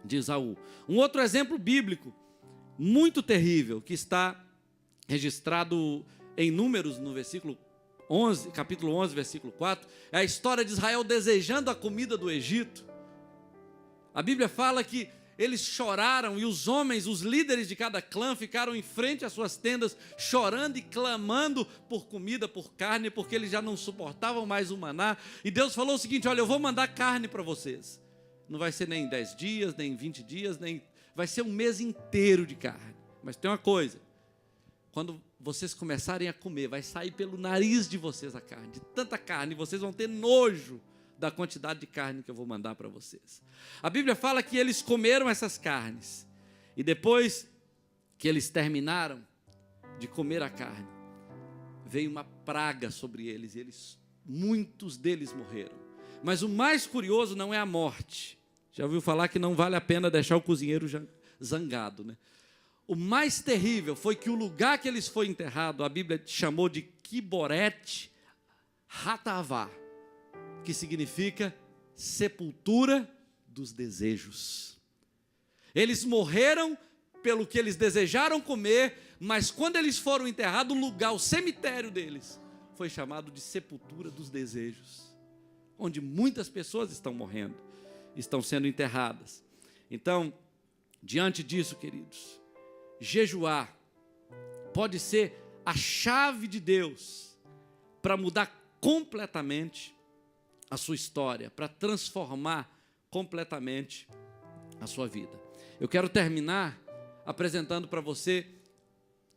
de Esaú. Um outro exemplo bíblico, muito terrível, que está registrado em Números, no versículo 11, capítulo 11, versículo 4, é a história de Israel desejando a comida do Egito. A Bíblia fala que eles choraram, e os homens, os líderes de cada clã, ficaram em frente às suas tendas, chorando e clamando por comida, por carne, porque eles já não suportavam mais o maná. E Deus falou o seguinte: olha, eu vou mandar carne para vocês. Não vai ser nem 10 dias, nem 20 dias, vai ser um mês inteiro de carne. Mas tem uma coisa: quando vocês começarem a comer, vai sair pelo nariz de vocês a carne, de tanta carne, vocês vão ter nojo da quantidade de carne que eu vou mandar para vocês. A Bíblia fala que eles comeram essas carnes, e depois que eles terminaram de comer a carne, veio uma praga sobre eles, e muitos deles morreram. Mas o mais curioso não é a morte. Já ouviu falar que não vale a pena deixar o cozinheiro zangado, né? O mais terrível foi que o lugar que eles foram enterrados, a Bíblia chamou de Kiboret Hatavá, que significa sepultura dos desejos. Eles morreram pelo que eles desejaram comer, mas quando eles foram enterrados, o lugar, o cemitério deles, foi chamado de sepultura dos desejos, onde muitas pessoas estão morrendo, estão sendo enterradas. Então, diante disso, queridos, jejuar pode ser a chave de Deus para mudar completamente a sua história, para transformar completamente a sua vida. Eu quero terminar apresentando para você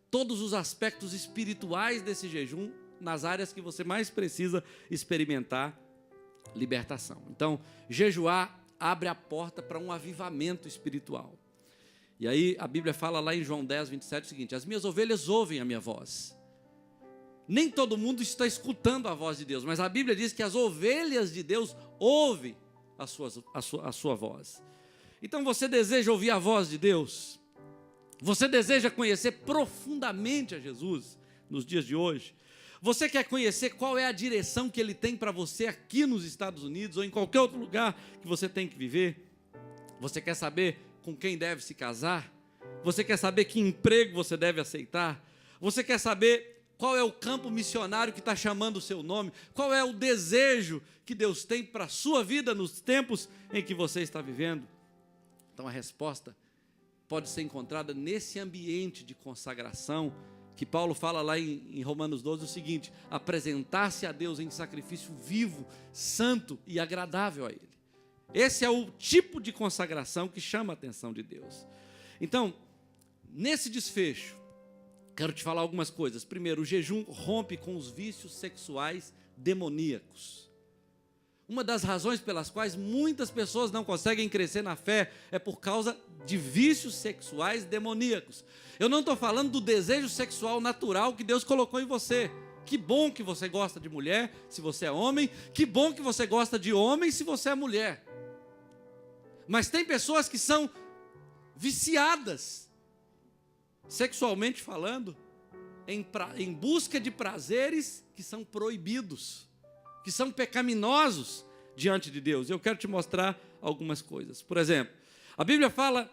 todos os aspectos espirituais desse jejum, nas áreas que você mais precisa experimentar libertação. Então, jejuar abre a porta para um avivamento espiritual. E aí a Bíblia fala lá em João 10, 27 o seguinte: as minhas ovelhas ouvem a minha voz. Nem todo mundo está escutando a voz de Deus, mas a Bíblia diz que as ovelhas de Deus ouvem a sua voz. Então você deseja ouvir a voz de Deus? Você deseja conhecer profundamente a Jesus nos dias de hoje? Você quer conhecer qual é a direção que Ele tem para você aqui nos Estados Unidos ou em qualquer outro lugar que você tem que viver? Você quer saber com quem deve se casar? Você quer saber que emprego você deve aceitar? Você quer saber qual é o campo missionário que está chamando o seu nome? Qual é o desejo que Deus tem para a sua vida nos tempos em que você está vivendo? Então a resposta pode ser encontrada nesse ambiente de consagração, que Paulo fala lá em Romanos 12 o seguinte: apresentar-se a Deus em sacrifício vivo, santo e agradável a Ele. Esse é o tipo de consagração que chama a atenção de Deus. Então, nesse desfecho, quero te falar algumas coisas. Primeiro, o jejum rompe com os vícios sexuais demoníacos. Uma das razões pelas quais muitas pessoas não conseguem crescer na fé é por causa de vícios sexuais demoníacos. Eu não estou falando do desejo sexual natural que Deus colocou em você. Que bom que você gosta de mulher, se você é homem. Que bom que você gosta de homem, se você é mulher. Mas tem pessoas que são viciadas, sexualmente falando, em busca de prazeres que são proibidos, que são pecaminosos diante de Deus. Eu quero te mostrar algumas coisas. Por exemplo, a Bíblia fala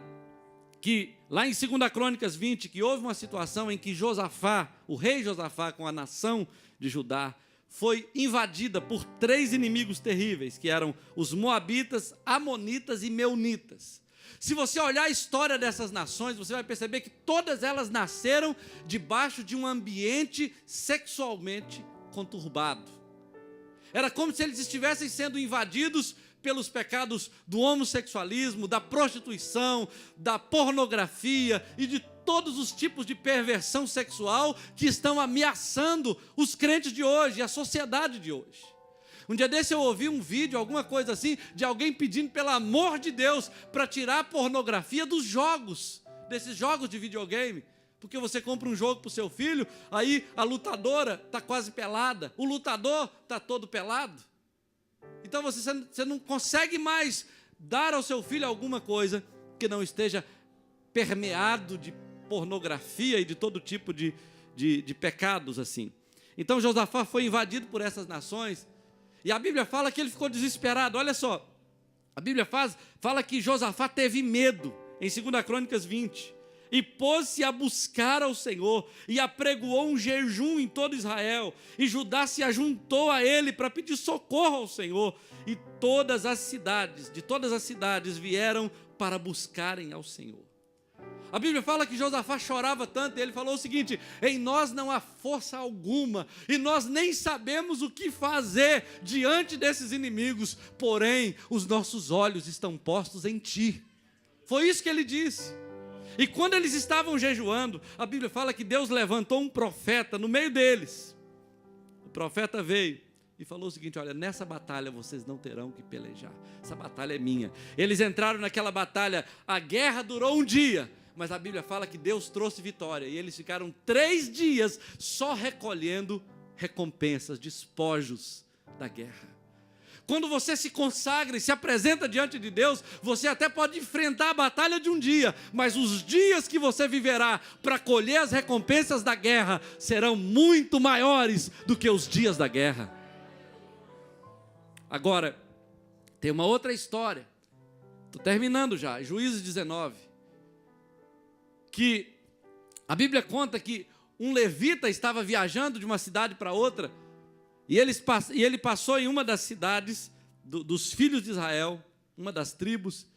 que lá em 2 Crônicas 20, que houve uma situação em que Josafá, o rei Josafá, com a nação de Judá, foi invadida por 3 inimigos terríveis, que eram os moabitas, amonitas e meunitas. Se você olhar a história dessas nações, você vai perceber que todas elas nasceram debaixo de um ambiente sexualmente conturbado. Era como se eles estivessem sendo invadidos pelos pecados do homossexualismo, da prostituição, da pornografia e de todos os tipos de perversão sexual que estão ameaçando os crentes de hoje e a sociedade de hoje. Um dia desse eu ouvi um vídeo, alguma coisa assim, de alguém pedindo pelo amor de Deus para tirar a pornografia dos jogos, desses jogos de videogame. Porque você compra um jogo para o seu filho, aí a lutadora está quase pelada, o lutador está todo pelado. Então você não consegue mais dar ao seu filho alguma coisa que não esteja permeado de pornografia e de todo tipo de pecados assim. Então Josafá foi invadido por essas nações, e a Bíblia fala que ele ficou desesperado. Olha só, a Bíblia fala que Josafá teve medo, em 2 Crônicas 20, e pôs-se a buscar ao Senhor, e apregoou um jejum em todo Israel, e Judá se ajuntou a ele para pedir socorro ao Senhor, e de todas as cidades vieram para buscarem ao Senhor. A Bíblia fala que Josafá chorava tanto, e ele falou o seguinte: em nós não há força alguma, e nós nem sabemos o que fazer diante desses inimigos, porém os nossos olhos estão postos em ti. Foi isso que ele disse. E quando eles estavam jejuando, a Bíblia fala que Deus levantou um profeta no meio deles. O profeta veio e falou o seguinte: olha, nessa batalha vocês não terão que pelejar, essa batalha é minha. Eles entraram naquela batalha, a guerra durou um dia, mas a Bíblia fala que Deus trouxe vitória, e eles ficaram 3 dias só recolhendo recompensas, despojos da guerra. Quando você se consagra e se apresenta diante de Deus, você até pode enfrentar a batalha de um dia, mas os dias que você viverá para colher as recompensas da guerra serão muito maiores do que os dias da guerra. Agora, tem uma outra história, estou terminando já, Juízes 19, que a Bíblia conta que um levita estava viajando de uma cidade para outra, e ele passou em uma das cidades dos filhos de Israel, uma das tribos,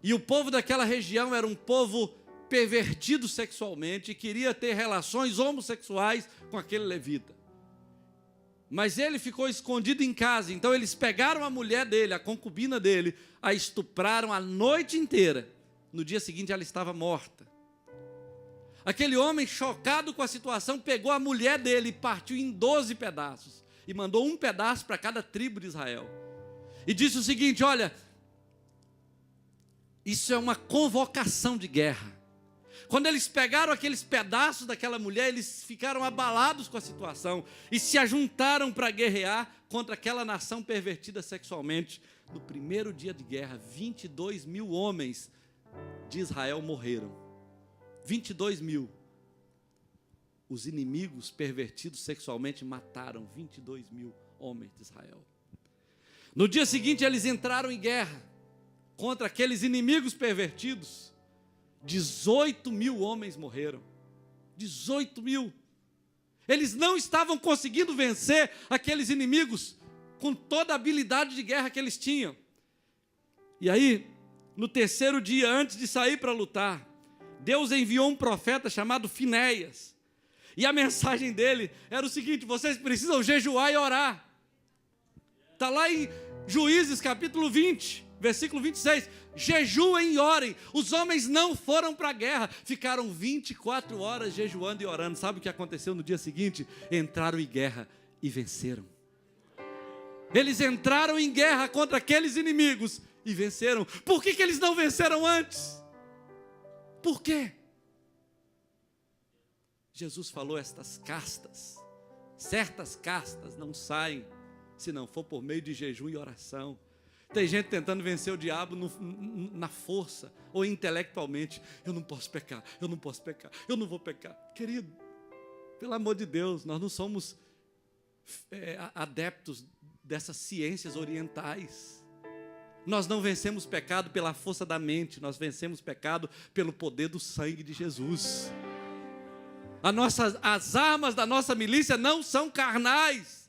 e o povo daquela região era um povo pervertido sexualmente, e queria ter relações homossexuais com aquele levita. Mas ele ficou escondido em casa, então eles pegaram a mulher dele, a concubina dele, a estupraram a noite inteira. No dia seguinte ela estava morta. Aquele homem, chocado com a situação, pegou a mulher dele e partiu em 12 pedaços. E mandou um pedaço para cada tribo de Israel. E disse o seguinte: olha, isso é uma convocação de guerra. Quando eles pegaram aqueles pedaços daquela mulher, eles ficaram abalados com a situação e se ajuntaram para guerrear contra aquela nação pervertida sexualmente. No primeiro dia de guerra, 22 mil homens de Israel morreram. 22 mil. Os inimigos pervertidos sexualmente mataram 22 mil homens de Israel. No dia seguinte, eles entraram em guerra contra aqueles inimigos pervertidos. 18 mil homens morreram. 18 mil. Eles não estavam conseguindo vencer aqueles inimigos com toda a habilidade de guerra que eles tinham. E aí, no terceiro dia, antes de sair para lutar, Deus enviou um profeta chamado Finéias. E a mensagem dele era o seguinte: vocês precisam jejuar e orar. Está lá em Juízes capítulo 20, versículo 26. Jejuem e orem. Os homens não foram para a guerra, ficaram 24 horas jejuando e orando. Sabe o que aconteceu no dia seguinte? Entraram em guerra e venceram. Eles entraram em guerra contra aqueles inimigos e venceram. Por que eles não venceram antes? Por quê? Jesus falou: estas castas, certas castas não saem se não for por meio de jejum e oração. Tem gente tentando vencer o diabo na força ou intelectualmente. Eu não posso pecar, eu não posso pecar, eu não vou pecar. Querido, pelo amor de Deus, nós não somos adeptos dessas ciências orientais. Nós não vencemos pecado pela força da mente, nós vencemos pecado pelo poder do sangue de Jesus. As armas da nossa milícia não são carnais.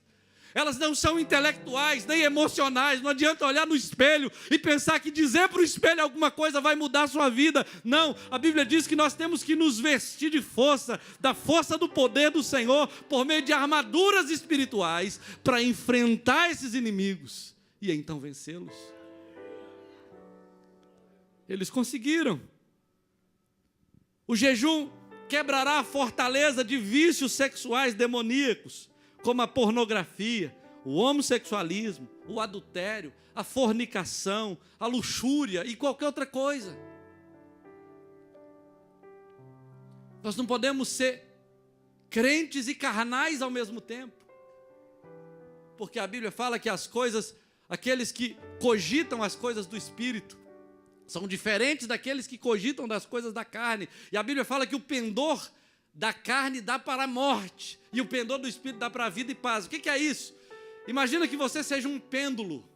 Elas não são intelectuais, nem emocionais. Não adianta olhar no espelho e pensar que dizer para o espelho alguma coisa vai mudar a sua vida. Não, a Bíblia diz que nós temos que nos vestir de força, da força do poder do Senhor, por meio de armaduras espirituais, para enfrentar esses inimigos e então vencê-los. Eles conseguiram. O jejum quebrará a fortaleza de vícios sexuais demoníacos, como a pornografia, o homossexualismo, o adultério, a fornicação, a luxúria e qualquer outra coisa. Nós não podemos ser crentes e carnais ao mesmo tempo, porque a Bíblia fala que aqueles que cogitam as coisas do Espírito, são diferentes daqueles que cogitam das coisas da carne. E a Bíblia fala que o pendor da carne dá para a morte, e o pendor do Espírito dá para a vida e paz. O que é isso? Imagina que você seja um pêndulo.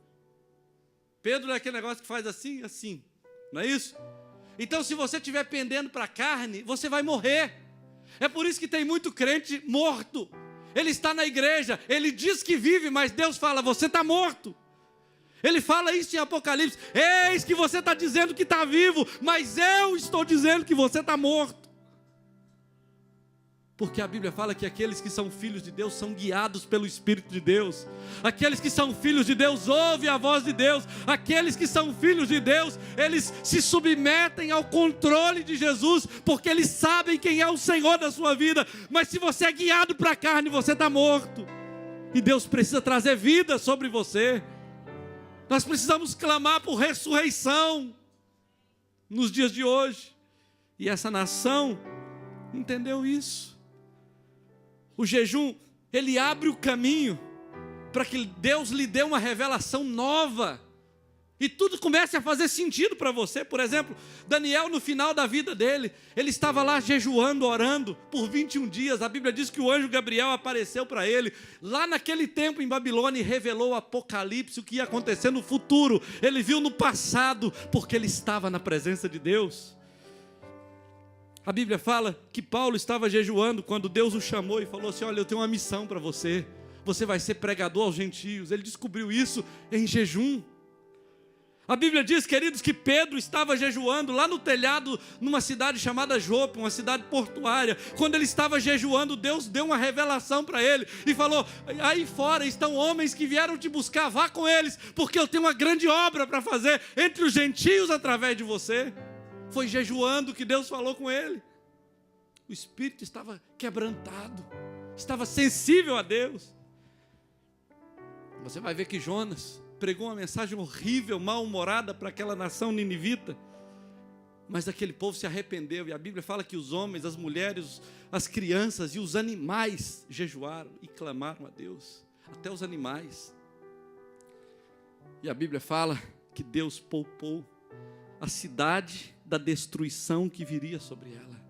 Pêndulo é aquele negócio que faz assim, assim, não é isso? Então, se você estiver pendendo para a carne, você vai morrer. É por isso que tem muito crente morto. Ele está na igreja, ele diz que vive, mas Deus fala, você está morto. Ele fala isso em Apocalipse, eis que você está dizendo que está vivo, mas eu estou dizendo que você está morto. Porque a Bíblia fala que aqueles que são filhos de Deus são guiados pelo Espírito de Deus. Aqueles que são filhos de Deus ouvem a voz de Deus. Aqueles que são filhos de Deus, eles se submetem ao controle de Jesus, porque eles sabem quem é o Senhor da sua vida. Mas se você é guiado para a carne, você está morto. E Deus precisa trazer vida sobre você. Nós precisamos clamar por ressurreição nos dias de hoje. E essa nação entendeu isso. O jejum, ele abre o caminho para que Deus lhe dê uma revelação nova. E tudo comece a fazer sentido para você. Por exemplo, Daniel, no final da vida dele, ele estava lá jejuando, orando por 21 dias. A Bíblia diz que o anjo Gabriel apareceu para ele lá naquele tempo em Babilônia e revelou o Apocalipse, o que ia acontecer no futuro. Ele viu no passado, porque ele estava na presença de Deus. A Bíblia fala que Paulo estava jejuando quando Deus o chamou e falou assim, olha, eu tenho uma missão para você. Você vai ser pregador aos gentios. Ele descobriu isso em jejum. A Bíblia diz, queridos, que Pedro estava jejuando lá no telhado, numa cidade chamada Jope, uma cidade portuária. Quando ele estava jejuando, Deus deu uma revelação para ele e falou, aí fora estão homens que vieram te buscar, vá com eles, porque eu tenho uma grande obra para fazer entre os gentios através de você. Foi jejuando que Deus falou com ele. O espírito estava quebrantado, estava sensível a Deus. Você vai ver que Jonas pregou uma mensagem horrível, mal-humorada para aquela nação ninivita. Mas aquele povo se arrependeu. E a Bíblia fala que os homens, as mulheres, as crianças e os animais jejuaram e clamaram a Deus. Até os animais. E a Bíblia fala que Deus poupou a cidade da destruição que viria sobre ela.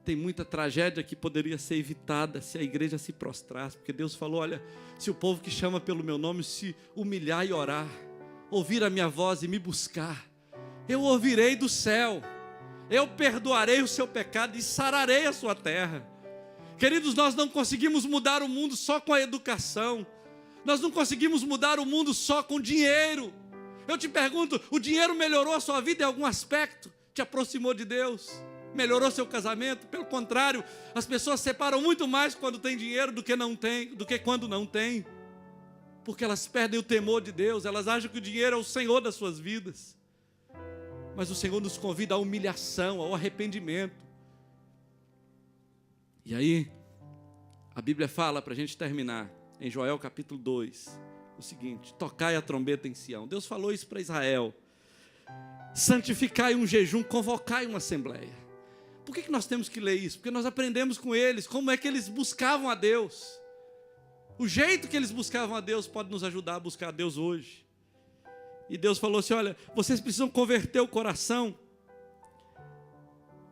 Tem muita tragédia que poderia ser evitada se a igreja se prostrasse, porque Deus falou, olha, se o povo que chama pelo meu nome se humilhar e orar, ouvir a minha voz e me buscar, eu ouvirei do céu, eu perdoarei o seu pecado e sararei a sua terra. Queridos, nós não conseguimos mudar o mundo só com a educação, nós não conseguimos mudar o mundo só com dinheiro. Eu te pergunto, o dinheiro melhorou a sua vida em algum aspecto? Te aproximou de Deus? Melhorou seu casamento? Pelo contrário, as pessoas separam muito mais quando tem dinheiro do que quando não tem. Porque elas perdem o temor de Deus, elas acham que o dinheiro é o Senhor das suas vidas. Mas o Senhor nos convida à humilhação, ao arrependimento. E aí, a Bíblia fala, para a gente terminar, em Joel capítulo 2, o seguinte, tocai a trombeta em Sião. Deus falou isso para Israel. Santificai um jejum, convocai uma assembleia. Por que nós temos que ler isso? Porque nós aprendemos com eles como é que eles buscavam a Deus. O jeito que eles buscavam a Deus pode nos ajudar a buscar a Deus hoje. E Deus falou assim, olha, vocês precisam converter o coração,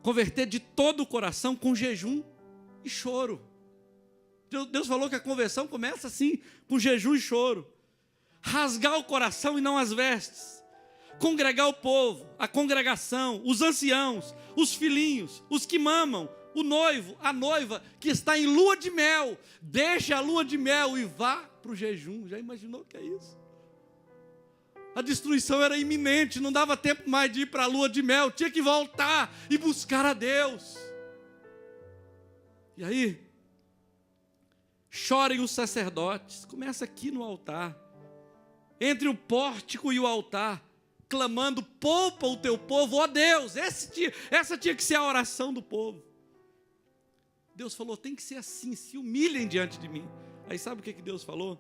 converter de todo o coração com jejum e choro. Deus falou que a conversão começa assim, com jejum e choro. Rasgar o coração e não as vestes. Congregar o povo, a congregação, os anciãos, os filhinhos, os que mamam, o noivo, a noiva que está em lua de mel. Deixe a lua de mel e vá para o jejum. Já imaginou o que é isso? A destruição era iminente, não dava tempo mais de ir para a lua de mel. Tinha que voltar e buscar a Deus. E aí, chorem os sacerdotes. Começa aqui no altar. Entre o pórtico e o altar, clamando, poupa o teu povo, ó Deus. Essa tinha que ser a oração do povo. Deus falou, tem que ser assim, se humilhem diante de mim. Aí sabe o que Deus falou?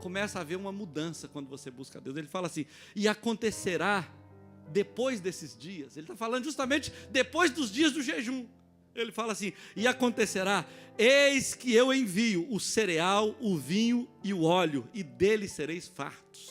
Começa a haver uma mudança quando você busca a Deus. Ele fala assim, e acontecerá depois desses dias. Ele está falando justamente depois dos dias do jejum. Ele fala assim, e acontecerá, eis que eu envio o cereal, o vinho e o óleo, e deles sereis fartos.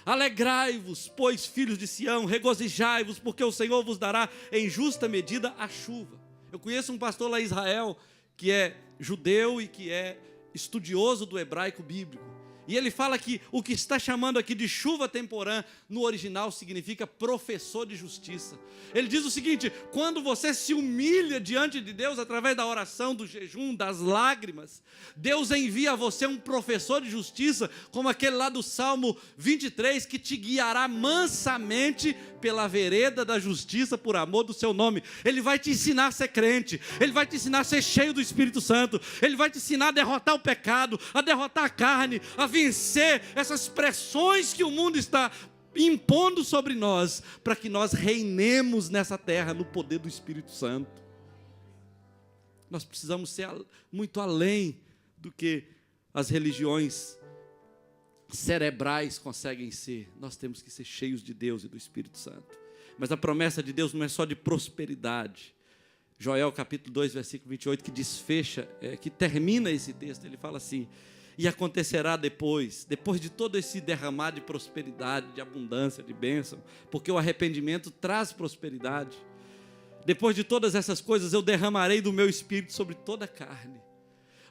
Alegrai-vos, pois, filhos de Sião, regozijai-vos, porque o Senhor vos dará em justa medida a chuva. Eu conheço um pastor lá em Israel, que é judeu e que é estudioso do hebraico bíblico. E ele fala que o que está chamando aqui de chuva temporã, no original significa professor de justiça. Ele diz o seguinte: quando você se humilha diante de Deus através da oração, do jejum, das lágrimas, Deus envia a você um professor de justiça, como aquele lá do Salmo 23, que te guiará mansamente pela vereda da justiça por amor do seu nome. Ele vai te ensinar a ser crente, ele vai te ensinar a ser cheio do Espírito Santo, ele vai te ensinar a derrotar o pecado, a derrotar a carne, a vencer essas pressões que o mundo está impondo sobre nós, para que nós reinemos nessa terra no poder do Espírito Santo. Nós precisamos ser muito além do que as religiões cerebrais conseguem ser. Nós temos que ser cheios de Deus e do Espírito Santo. Mas a promessa de Deus não é só de prosperidade. Joel capítulo 2, versículo 28, que desfecha, que termina esse texto, ele fala assim: e acontecerá depois de todo esse derramar de prosperidade, de abundância, de bênção, porque o arrependimento traz prosperidade. Depois de todas essas coisas, eu derramarei do meu espírito sobre toda a carne.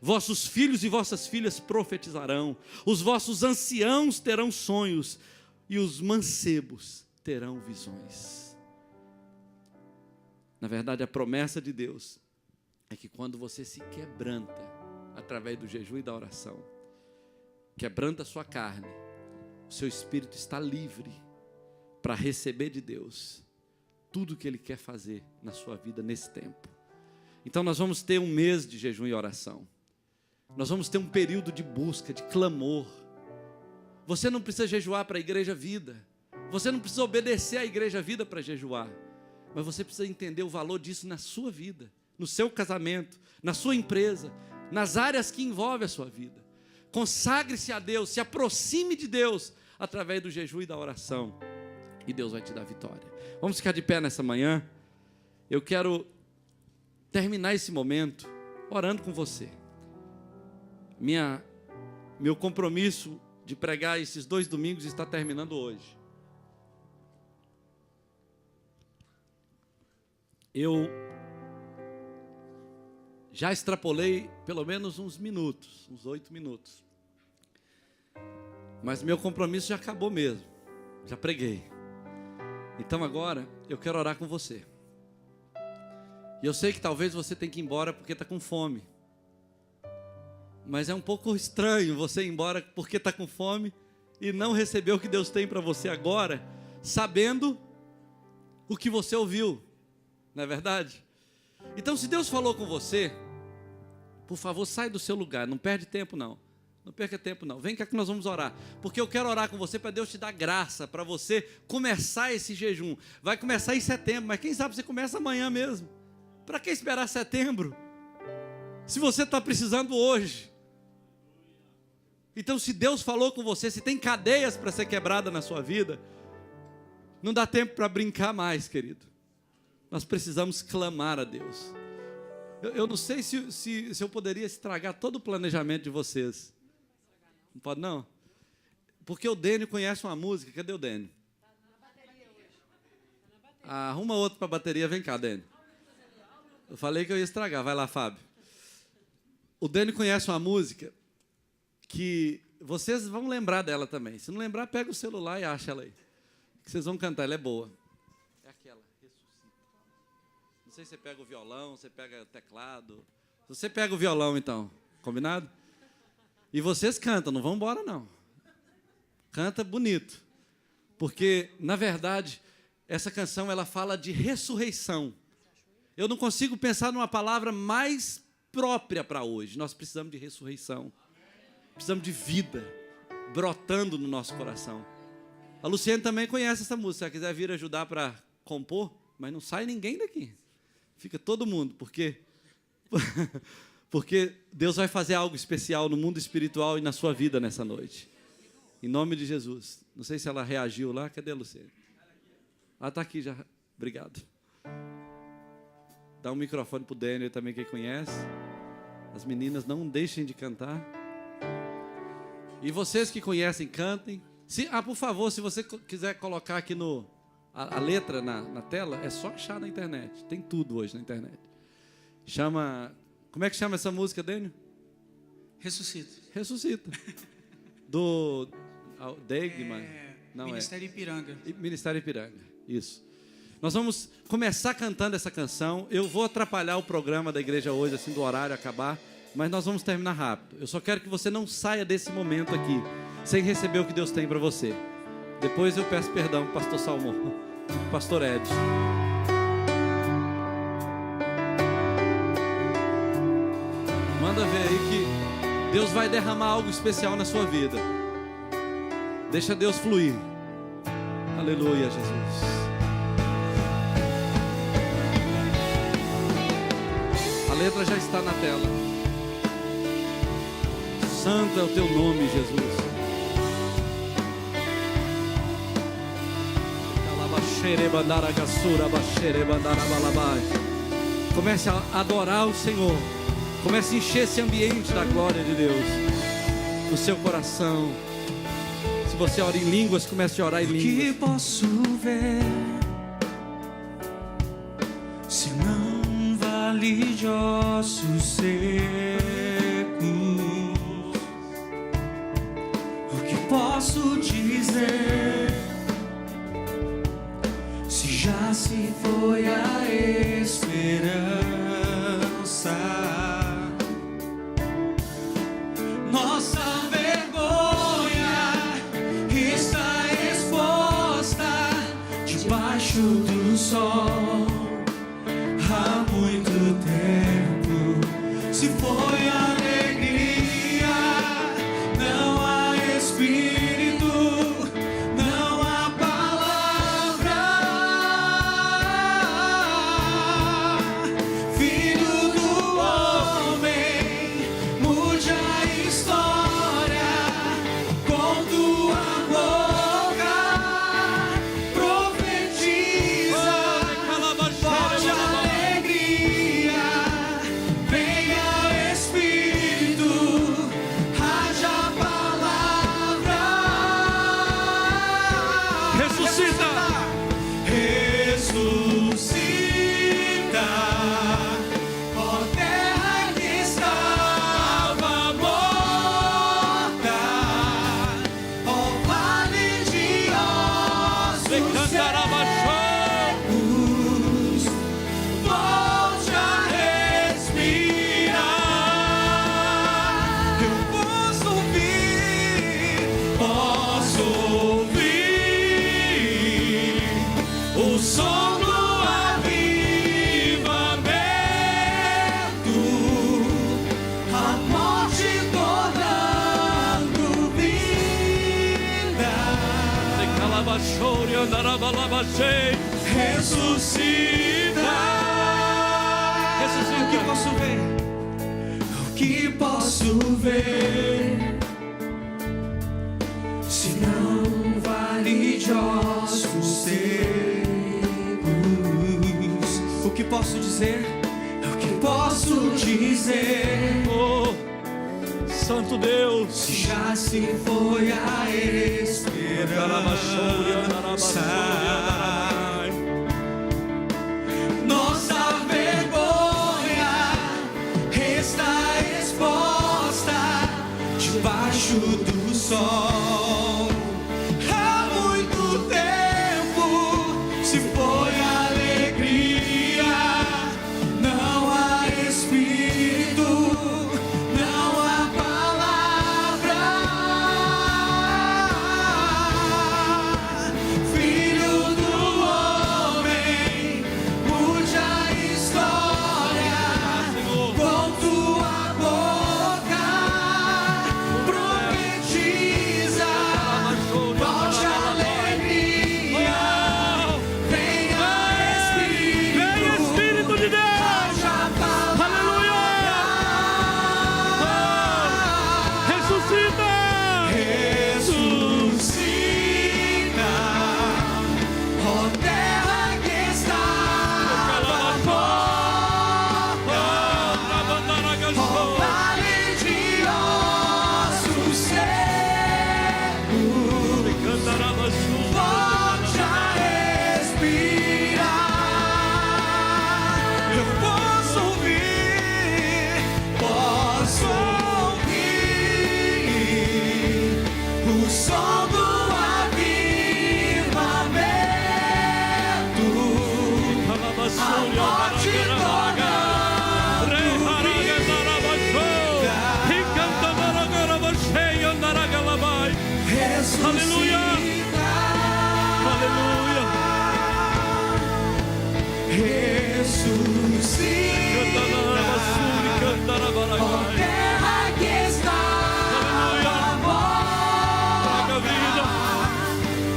Vossos filhos e vossas filhas profetizarão, os vossos anciãos terão sonhos, e os mancebos terão visões. Na verdade, a promessa de Deus é que quando você se quebranta, através do jejum e da oração, quebranta a sua carne, o seu espírito está livre para receber de Deus tudo o que Ele quer fazer na sua vida nesse tempo. Então nós vamos ter um mês de jejum e oração. Nós vamos ter um período de busca, de clamor. Você não precisa jejuar para a Igreja Vida. Você não precisa obedecer à Igreja Vida para jejuar. Mas você precisa entender o valor disso na sua vida, no seu casamento, na sua empresa, nas áreas que envolvem a sua vida. Consagre-se a Deus, se aproxime de Deus através do jejum e da oração. E Deus vai te dar vitória. Vamos ficar de pé nessa manhã. Eu quero terminar esse momento orando com você. Meu compromisso de pregar esses 2 domingos está terminando hoje. Eu já extrapolei pelo menos uns minutos, uns 8 minutos. Mas meu compromisso já acabou mesmo. Já preguei. Então agora eu quero orar com você. E eu sei que talvez você tenha que ir embora porque está com fome. Mas é um pouco estranho você ir embora porque está com fome e não receber o que Deus tem para você agora, sabendo o que você ouviu. Não é verdade? Então, se Deus falou com você, por favor, sai do seu lugar. Não perde tempo, não. Não perca tempo, não. Vem cá que nós vamos orar. Porque eu quero orar com você para Deus te dar graça, para você começar esse jejum. Vai começar em setembro, mas quem sabe você começa amanhã mesmo. Para que esperar setembro? Se você está precisando hoje. Então, se Deus falou com você, se tem cadeias para ser quebrada na sua vida, não dá tempo para brincar mais, querido. Nós precisamos clamar a Deus. Eu não sei se eu poderia estragar todo o planejamento de vocês. Não pode, não? Porque o Dênio conhece uma música. Cadê o Dênio? Arruma outro para a bateria. Vem cá, Dênio. Eu falei que eu ia estragar. Vai lá, Fábio. O Dênio conhece uma música que vocês vão lembrar dela também. Se não lembrar, pega o celular e acha ela aí. Que vocês vão cantar, ela é boa. É aquela, Ressuscita. Não sei se você pega o violão, você pega o teclado. Você pega o violão, então. Combinado? E vocês cantam, não vão embora, não. Canta bonito. Porque, na verdade, essa canção, ela fala de ressurreição. Eu não consigo pensar numa palavra mais própria para hoje. Nós precisamos de ressurreição. Precisamos de vida brotando no nosso coração. A Luciane também conhece essa música. Se ela quiser vir ajudar para compor, mas não sai ninguém daqui. Fica todo mundo, porque Deus vai fazer algo especial no mundo espiritual e na sua vida nessa noite. Em nome de Jesus. Não sei se ela reagiu lá. Cadê a Luciane? Está aqui já. Obrigado. Dá um microfone para o Daniel também, quem conhece. As meninas não deixem de cantar. E vocês que conhecem, cantem. Por favor, se você quiser colocar aqui a letra na tela, é só achar na internet. Tem tudo hoje na internet. Como é que chama essa música, Dênio? Ressuscita. Ressuscita. Do Degman? Não, Ministério Ipiranga. Ministério Ipiranga, isso. Nós vamos começar cantando essa canção. Eu vou atrapalhar o programa da igreja hoje, assim, do horário acabar, mas nós vamos terminar rápido. Eu só quero que você não saia desse momento aqui sem receber o que Deus tem para você. Depois eu peço perdão para o pastor Salmão e para o pastor Edson. Manda ver aí que Deus vai derramar algo especial na sua vida. Deixa Deus fluir. Aleluia, Jesus. A letra já está na tela. Santo é o teu nome, Jesus. Comece a adorar o Senhor. Comece a encher esse ambiente da glória de Deus no seu coração. Se você ora em línguas, comece a orar em línguas. O que posso ver se não vale de ossos secos? O que posso dizer se já se foi a esperança? Nossa vergonha está exposta debaixo do sol há muito tempo. Se foi alegria, não há espírito, não há palavra. Filho do homem, mude a história com tua boca, profetiza, volte alegria, venha Espírito, haja palavra. Ressuscita! Ressuscita, ó terra que estava morta, ó vale de ossos secos, volte a respirar. Eu posso ouvir o som do avivamento, a morte tornando vida. Ressuscita. O que posso ver? O que posso ver se não vale de ossos secos? O que posso dizer? O que posso dizer? Oh, Santo Deus. Se já se foi a esperança. Nossa vergonha está exposta debaixo do sol há muito tempo. Se foi alegria, não há espírito, não há palavra. Filho do homem, mude a história com tua boca, profetiza, volte alegria, venha Espírito de Deus. haja palavra. Ressuscita! Ressuscita, ó terra que estava morta, ó vale de ossos secos, volte a respirar. Eu posso ouvir Aleluia. Aleluia. Ressuscita, ó terra que estava morta,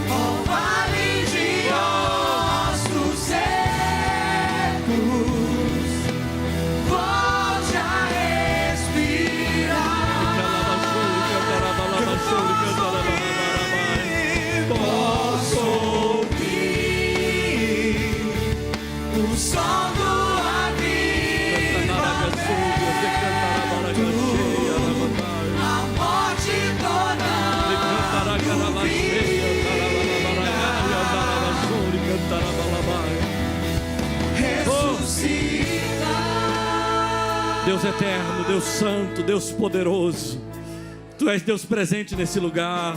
ó vale de ossos secos, volte a respirar. Posso ouvir o som do avivamento, a morte tornando ressuscita. Deus eterno, Deus santo, Deus poderoso, Tu és Deus presente nesse lugar.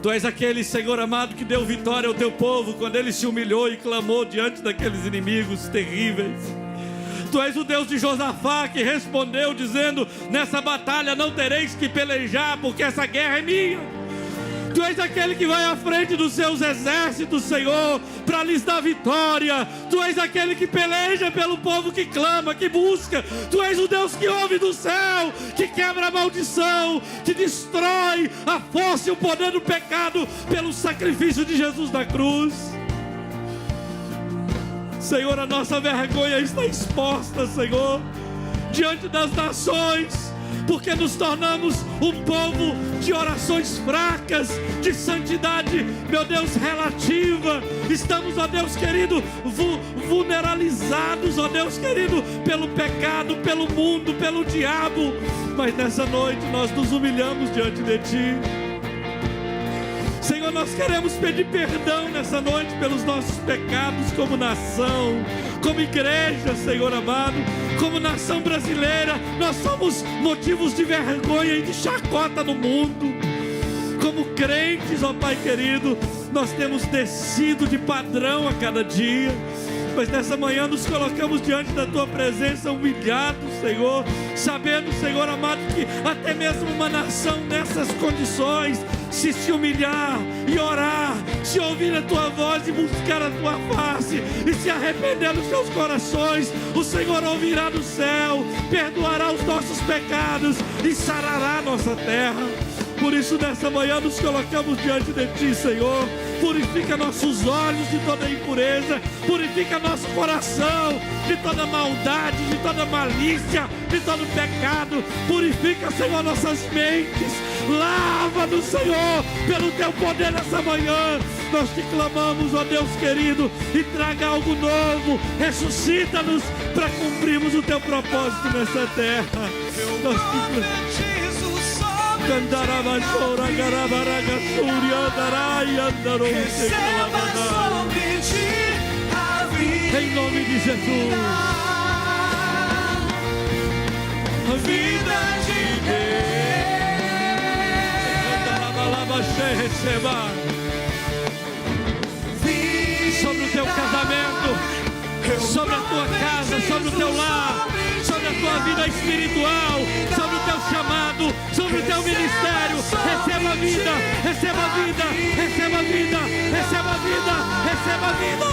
Tu és aquele, Senhor amado, que deu vitória ao Teu povo quando ele se humilhou e clamou diante daqueles inimigos terríveis. Tu és o Deus de Josafá, que respondeu dizendo: nessa batalha não tereis que pelejar, porque essa guerra é minha. Tu és aquele que vai à frente dos seus exércitos, Senhor, para lhes dar vitória. Tu és aquele que peleja pelo povo que clama, que busca. Tu és o Deus que ouve do céu, que quebra a maldição, que destrói a força e o poder do pecado pelo sacrifício de Jesus na cruz. Senhor, a nossa vergonha está exposta, Senhor, diante das nações, porque nos tornamos um povo de orações fracas, de santidade, meu Deus, relativa. Estamos, ó Deus querido, vulneralizados, ó Deus querido, pelo pecado, pelo mundo, pelo diabo. Mas nessa noite nós nos humilhamos diante de Ti. Senhor, nós queremos pedir perdão nessa noite pelos nossos pecados como nação, como igreja, Senhor amado, como nação brasileira. Nós somos motivos de vergonha e de chacota no mundo. Como crentes, ó Pai querido, nós temos descido de padrão a cada dia. Mas nessa manhã nos colocamos diante da Tua presença humilhados, Senhor, sabendo, Senhor amado, que até mesmo uma nação nessas condições, se humilhar e orar, se ouvir a Tua voz e buscar a Tua face e se arrepender dos seus corações, o Senhor ouvirá do céu, perdoará os nossos pecados e sarará a nossa terra. Por isso nessa manhã nos colocamos diante de Ti, Senhor. Purifica nossos olhos de toda impureza, purifica nosso coração de toda maldade, de toda malícia, de todo pecado. Purifica, Senhor, nossas mentes. Lava-nos, Senhor, pelo Teu poder nessa manhã. Nós Te clamamos, ó Deus querido, e traga algo novo. Ressuscita-nos para cumprirmos o Teu propósito nessa terra. Nós Te clamamos. Receba sobre Ti a vida, em nome de Jesus, a vida de Deus. sobre o Teu casamento, sobre a Tua casa, sobre o Teu lar, sobre a Tua vida espiritual, sobre o Teu chamado, sobre o Teu ministério. Receba vida, receba vida, receba vida, receba vida, receba vida.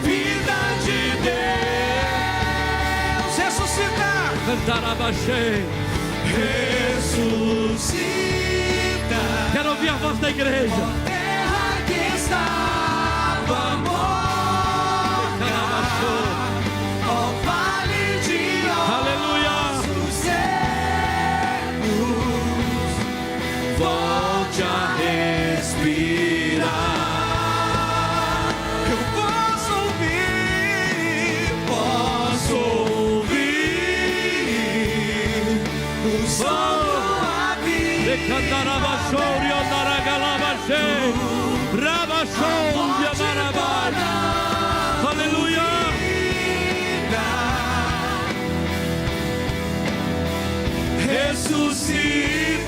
Vida de Deus. Ressuscitar. Cantarabachei. Ressuscita. Quero ouvir a voz da igreja. Terra que estava morta, ó vale de ossos secos, volte a respirar. Eu posso ouvir o som do Aleluia. Ressuscita.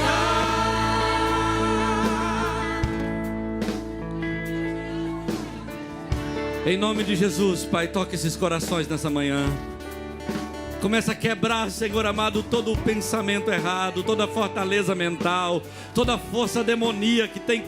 Em nome de Jesus, Pai, toque esses corações nessa manhã. Começa a quebrar, Senhor amado, todo o pensamento errado, toda a fortaleza mental, toda a força demoníaca que tem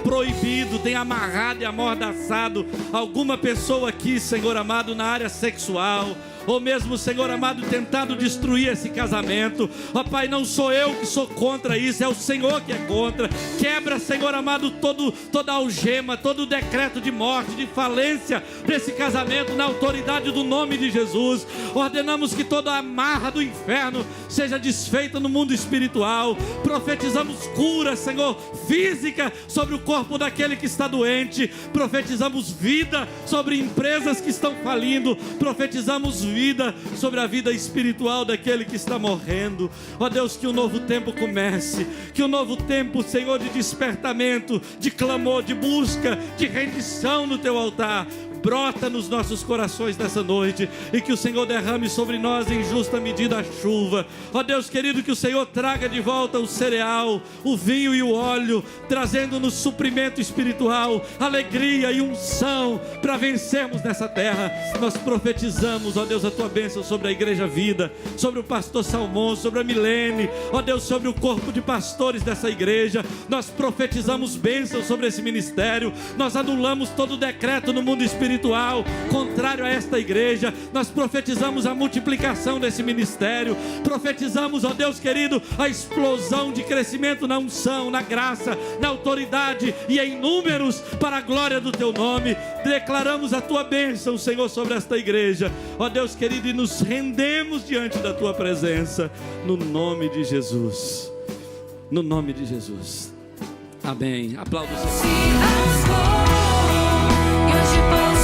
proibido, tem amarrado e amordaçado alguma pessoa aqui, Senhor amado, na área sexual, ou mesmo, Senhor amado, tentado destruir esse casamento. Ó Pai, não sou eu que sou contra isso, é o Senhor que é contra. Quebra, Senhor amado, toda algema, todo decreto de morte, de falência desse casamento, na autoridade do nome de Jesus. Ordenamos que toda a amarra do inferno seja desfeita no mundo espiritual. Profetizamos cura, Senhor, física sobre o corpo daquele que está doente. Profetizamos vida sobre empresas que estão falindo. Profetizamos vida sobre a vida espiritual daquele que está morrendo. Ó Deus, que um novo tempo comece, que um novo tempo, Senhor, de despertamento, de clamor, de busca, de rendição no teu altar, brota nos nossos corações nessa noite, e que o Senhor derrame sobre nós em justa medida a chuva. Ó Deus querido, que o Senhor traga de volta o cereal, o vinho e o óleo, trazendo-nos suprimento espiritual, alegria e unção para vencermos nessa terra. Nós profetizamos, ó Deus, a tua bênção sobre a Igreja Vida, sobre o pastor Salmão, sobre a Milene, ó Deus, sobre o corpo de pastores dessa igreja. Nós profetizamos bênção sobre esse ministério. Nós anulamos todo decreto no mundo espiritual contrário a esta igreja. Nós profetizamos a multiplicação desse ministério. Profetizamos, ó Deus querido, a explosão de crescimento na unção, na graça, na autoridade e em números para a glória do teu nome. Declaramos a tua bênção, Senhor, sobre esta igreja, ó Deus querido, e nos rendemos diante da tua presença, no nome de Jesus, no nome de Jesus, amém. Aplauda o Senhor. Se as cores que hoje